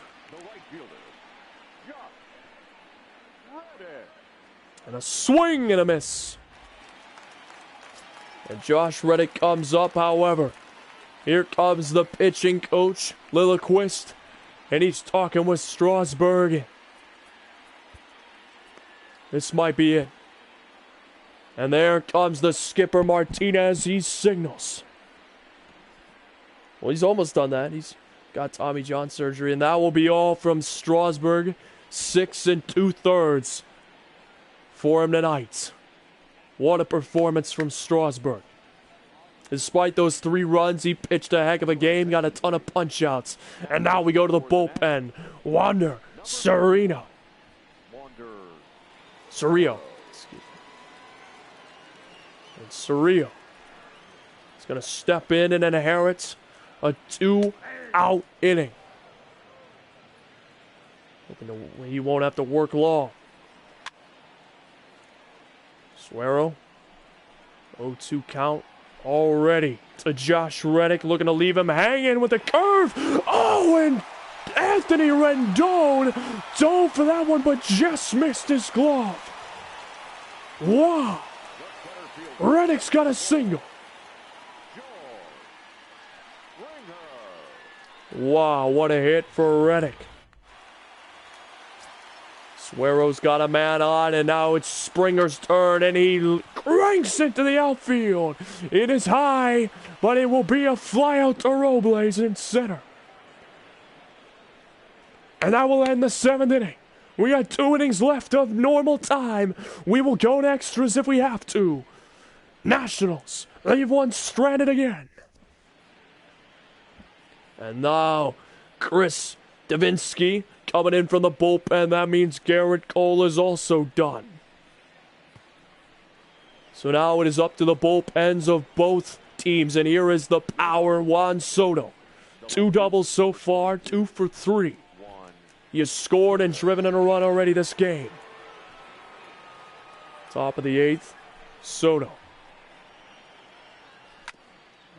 And a swing and a miss. And Josh Reddick comes up, however. Here comes the pitching coach, Lilliquist. And he's talking with Strasburg. This might be it. And there comes the skipper, Martinez. He signals. Well, he's almost done that. He's got Tommy John surgery. And that will be all from Strasburg. 6 2/3 for him tonight. What a performance from Strasburg. Despite those 3 runs, he pitched a heck of a game. Got a ton of punch-outs. And now we go to the bullpen. Wander Sereno. Cerrillo. Excuse me. And Cerrillo is going to step in and inherit a 2-out inning. Hoping he won't have to work long. Suero. 0-2 count already to Josh Reddick, looking to leave him hanging with a curve. Oh, and Anthony Rendon dove for that one, but just missed his glove. Wow. Reddick's got a single. Wow, what a hit for Reddick. Suero's got a man on, and now it's Springer's turn, and he cranks into the outfield. It is high, but it will be a fly out to Robles in center. And that will end the 7th inning. We got 2 innings left of normal time. We will go to extras if we have to. Nationals, leave one stranded again. And now, Chris Davinsky coming in from the bullpen. That means Garrett Cole is also done. So now it is up to the bullpens of both teams. And here is the power Juan Soto. 2 doubles so far, 2 for 3. He has scored and driven in a run already this game. Top of the 8th, Soto.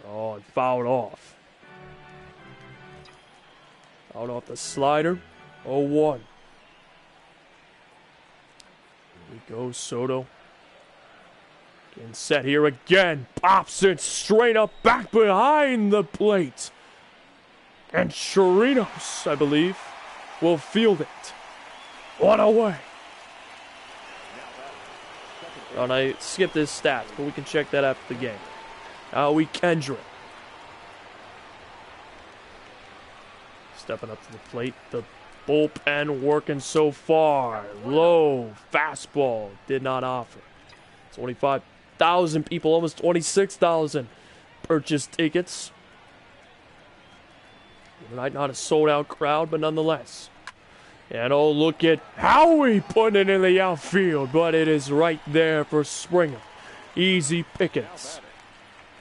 Oh, and fouled off. Fouled off the slider. 0-1. Here we go, Soto. Getting set here again. Pops it straight up back behind the plate. And Chirinos, I believe, will field it. One away. Oh, and I skipped his stats, but we can check that after the game. Howie Kendrick. Stepping up to the plate. The bullpen working so far. Low fastball did not offer. 25,000 people, almost 26,000 purchased tickets. Might not a sold out crowd, but nonetheless. And oh, look at Howie putting it in the outfield, but it is right there for Springer. Easy pickings.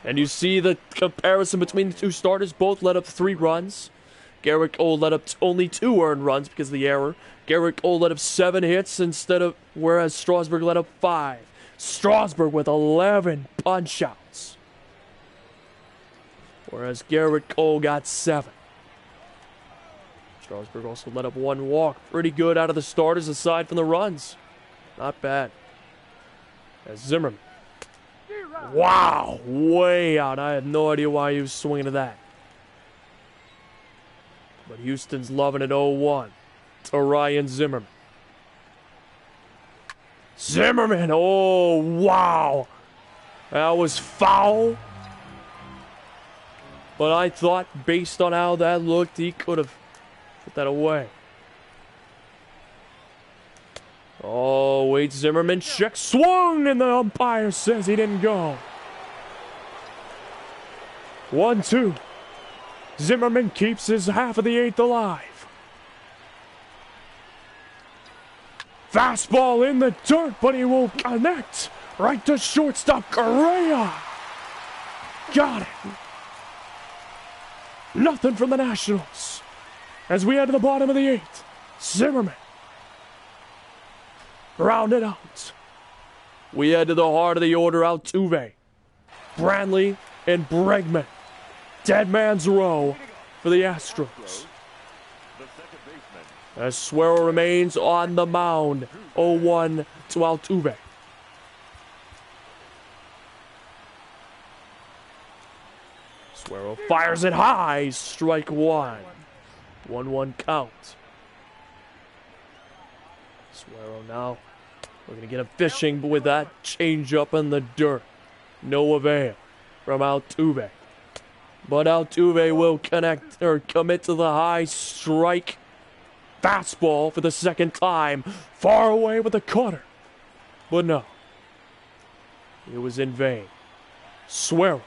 And you see the comparison between the two starters. Both let up 3 runs. Garrett Cole let up only 2 earned runs because of the error. Garrett Cole let up 7 hits whereas Strasburg let up 5. Strasburg with 11 punch-outs. Whereas Garrett Cole got 7. Strasburg also let up 1 walk. Pretty good out of the starters aside from the runs. Not bad. As Zimmerman. Wow, way out. I had no idea why he was swinging to that. But Houston's loving it 0-1 to Ryan Zimmerman. Zimmerman, oh, wow. That was foul. But I thought, based on how that looked, he could have put that away. Oh, wait, Zimmerman check swung, and the umpire says he didn't go. 1-2. Zimmerman keeps his half of the 8th alive. Fastball in the dirt, but he will connect right to shortstop Correa. Got it. Nothing from the Nationals. As we head to the bottom of the 8th, Zimmerman rounded out. We head to the heart of the order. Altuve, Brantley, and Bregman. Dead man's row for the Astros. As Suero remains on the mound. 0-1 to Altuve. Suero fires it high. Strike 1. 1-1 count. Suero now looking to get him fishing with that changeup in the dirt. No avail from Altuve. But Altuve will commit to the high strike fastball for the 2nd time. Far away with the cutter. But no. It was in vain. Suero.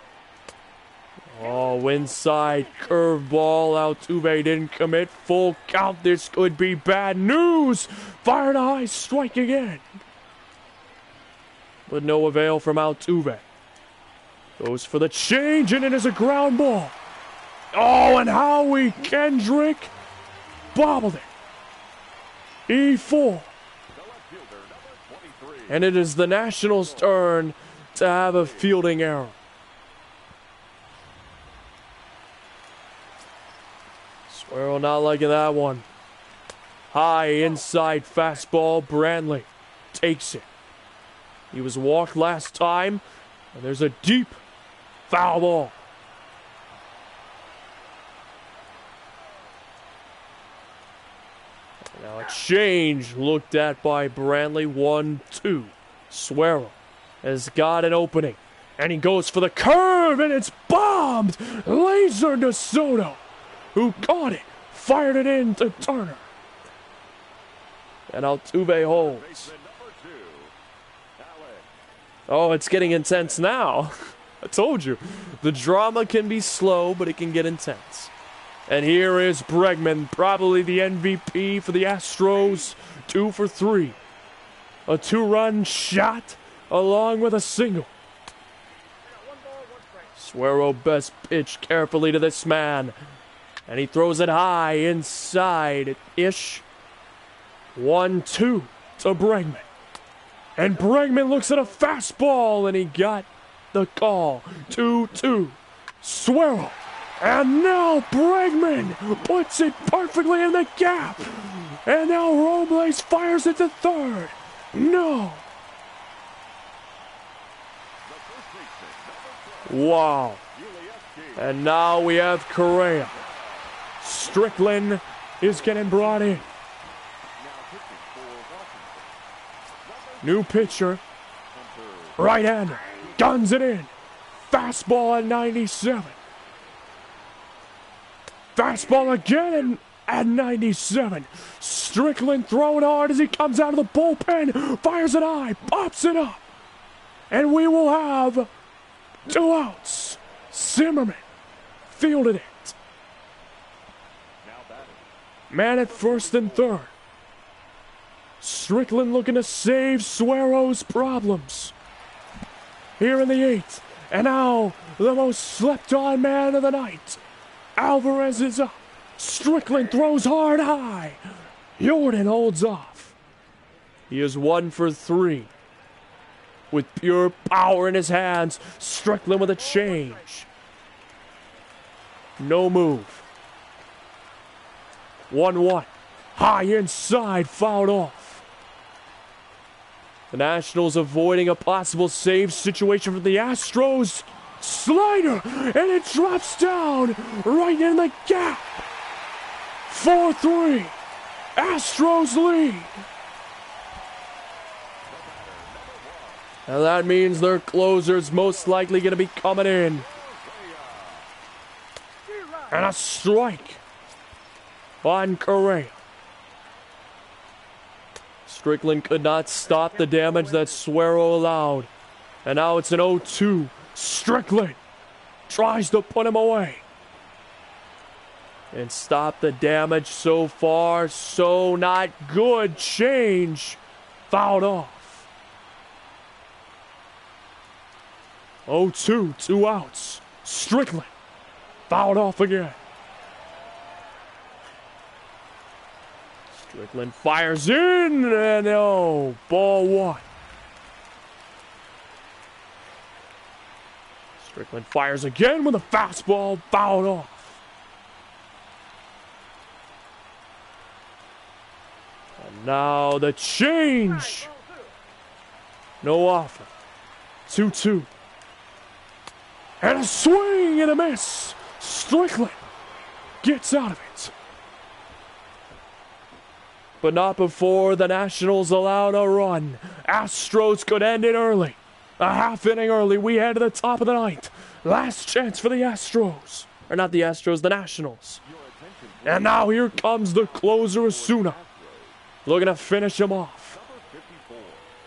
Oh, inside curveball. Altuve didn't commit. Full count. This could be bad news. Fired a high strike again. But no avail from Altuve. Goes for the change, and it is a ground ball. Oh, and Howie Kendrick bobbled it. E4. And it is the Nationals' turn to have a fielding error. Swirl not liking that one. High inside fastball. Brantley takes it. He was walked last time. And there's a deep foul ball. Now a change looked at by Brantley. 1-2. Suero has got an opening. And he goes for the curve, and it's bombed. Laser to Soto, who caught it. Fired it in to Turner. And Altuve holds. Oh, it's getting intense now. I told you. The drama can be slow, but it can get intense. And here is Bregman, probably the MVP for the Astros. 2 for 3. A 2-run shot along with a single. Suero best pitch carefully to this man. And he throws it high inside-ish. 1-2 to Bregman. And Bregman looks at a fastball, and he got the call. 2-2. Suero. And now Bregman puts it perfectly in the gap. And now Robles fires it to third. No. Wow. And now we have Correa. Strickland is getting brought in. New pitcher. Right-hander. Guns it in. Fastball at 97. Fastball again at 97. Strickland throwing hard as he comes out of the bullpen. Fires it high. Pops it up. And we will have 2 outs. Zimmerman fielded it. Man at first and third. Strickland looking to save Suero's problems. Here in the 8th. And now the most slept-on man of the night. Alvarez is up. Strickland throws hard high. Jordan holds off. He is 1 for 3. With pure power in his hands. Strickland with a change. No move. 1-1. High inside, fouled off. The Nationals avoiding a possible save situation for the Astros. Slider, and it drops down right in the gap. 4-3. Astros lead. And that means their closer's most likely going to be coming in. And a strike on Correa. Strickland could not stop the damage that Suero allowed. And now it's an 0-2. Strickland tries to put him away. And stop the damage so far. So not good. Change. Fouled off. 0-2. 2 outs. Strickland fouled off again. Strickland fires in, and no, ball 1. Strickland fires again with a fastball, fouled off. And now the change. No offer. 2-2. And a swing and a miss. Strickland gets out of it. But not before the Nationals allowed a run. Astros could end it early. A half inning early. We head to the top of the 9th. Last chance for the Astros. Or not the Astros, the Nationals. And now here comes the closer, Osuna. Looking to finish him off.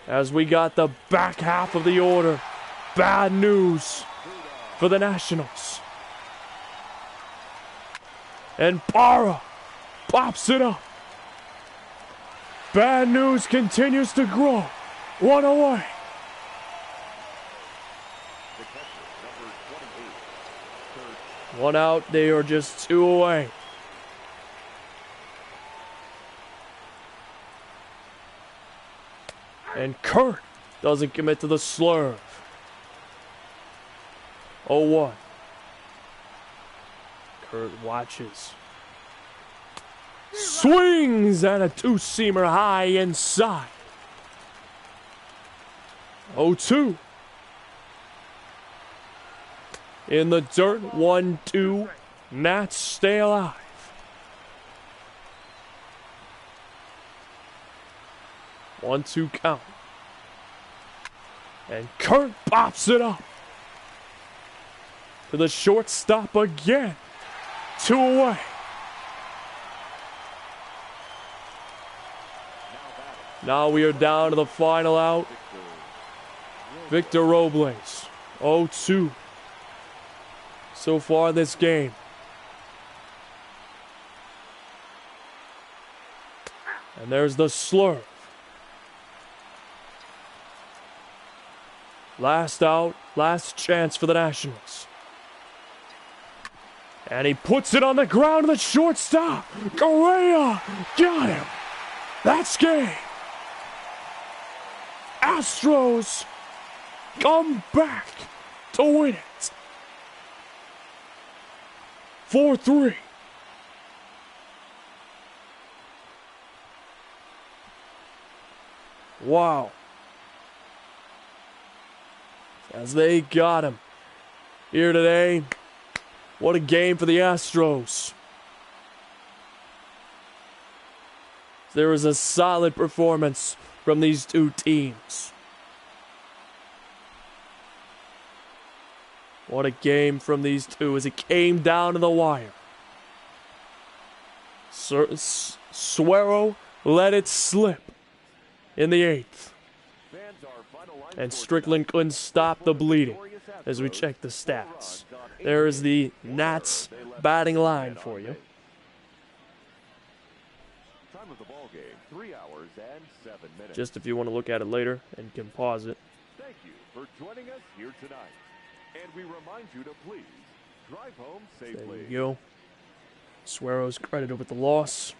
As we got the back half of the order. Bad news for the Nationals. And Barra pops it up. Bad news continues to grow. One away. The catcher, number 28, Kurt. One out. They are just 2 away. And Kurt doesn't commit to the slurve. 0-1. Kurt watches. Swings at a two-seamer high inside. 0-2. In the dirt, 1-2. Nats stay alive. One-two count. And Kurt pops it up to the shortstop again. 2 away. Now we are down to the final out. Victor Robles. 0-2. So far this game. And there's the slurve. Last out, last chance for the Nationals. And he puts it on the ground to the shortstop. Correa got him. That's game. Astros come back to win it. 4-3. Wow. As they got him here today. What a game for the Astros. There was a solid performance from these two teams. What a game from these two as it came down to the wire. Suero let it slip in the 8th. And Strickland couldn't stop the bleeding as we check the stats. There is the Nats batting line for you. Time of the ball game, 3 hours and 7 minutes. Just if you want to look at it later and can pause it. Thank you for joining us here tonight. And we remind you to please drive home safely. There you go. Suero's credited with the loss.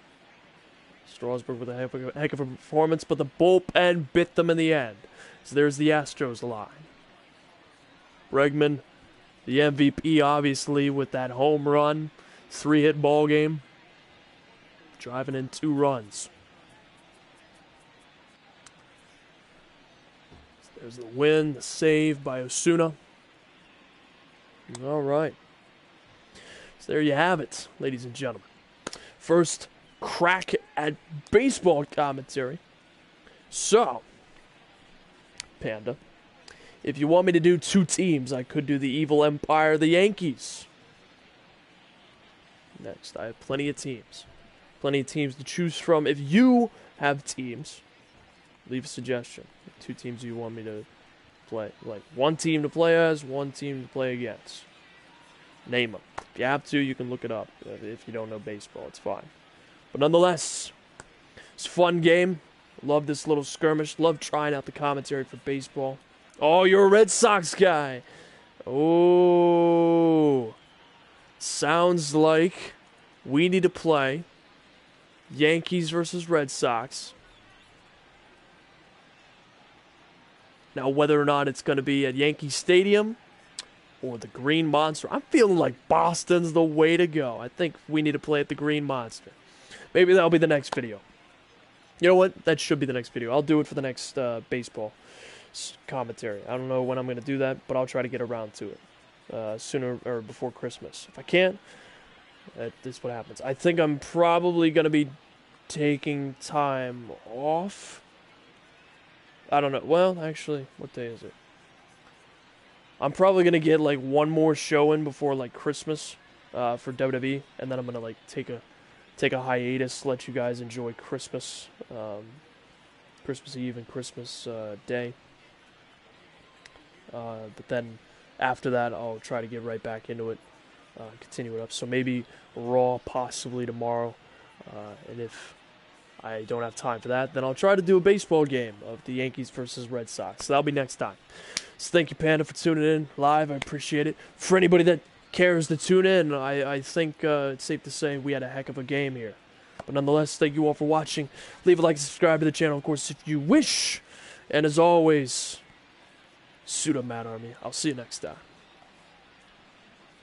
Strasburg with a heck of a performance, but the bullpen bit them in the end. So there's the Astros line. Bregman, the MVP, obviously, with that home run, 3-hit ball game, driving in 2 runs. So there's the win, the save by Osuna. All right. So there you have it, ladies and gentlemen. First crack at baseball commentary. So, Panda, if you want me to do 2 teams, I could do the Evil Empire, the Yankees. Next, I have plenty of teams. Plenty of teams to choose from. If you have teams, leave a suggestion. 2 teams you want me to play. Like, 1 team to play as, 1 team to play against. Name them. If you have to, you can look it up. If you don't know baseball, it's fine. But nonetheless, it's a fun game. Love this little skirmish. Love trying out the commentary for baseball. Oh, you're a Red Sox guy. Oh. Sounds like we need to play Yankees versus Red Sox. Now, whether or not it's going to be at Yankee Stadium or the Green Monster, I'm feeling like Boston's the way to go. I think we need to play at the Green Monster. Maybe that'll be the next video. You know what? That should be the next video. I'll do it for the next baseball commentary. I don't know when I'm going to do that, but I'll try to get around to it sooner or before Christmas. If I can't, this is what happens. I think I'm probably going to be taking time off. I don't know. Well, actually, what day is it? I'm probably going to get like 1 more show in before like Christmas for WWE, and then I'm going to like take a hiatus, let you guys enjoy Christmas, Christmas Eve and Christmas Day. But then after that, I'll try to get right back into it continue it up. So maybe Raw possibly tomorrow. And if I don't have time for that, then I'll try to do a baseball game of the Yankees versus Red Sox. So that'll be next time. So thank you, Panda, for tuning in live. I appreciate it. For anybody that cares to tune in, I think it's safe to say we had a heck of a game here. But nonetheless, thank you all for watching. Leave a like, subscribe to the channel, of course, if you wish. And as always, suit up, Mad Army. I'll see you next time.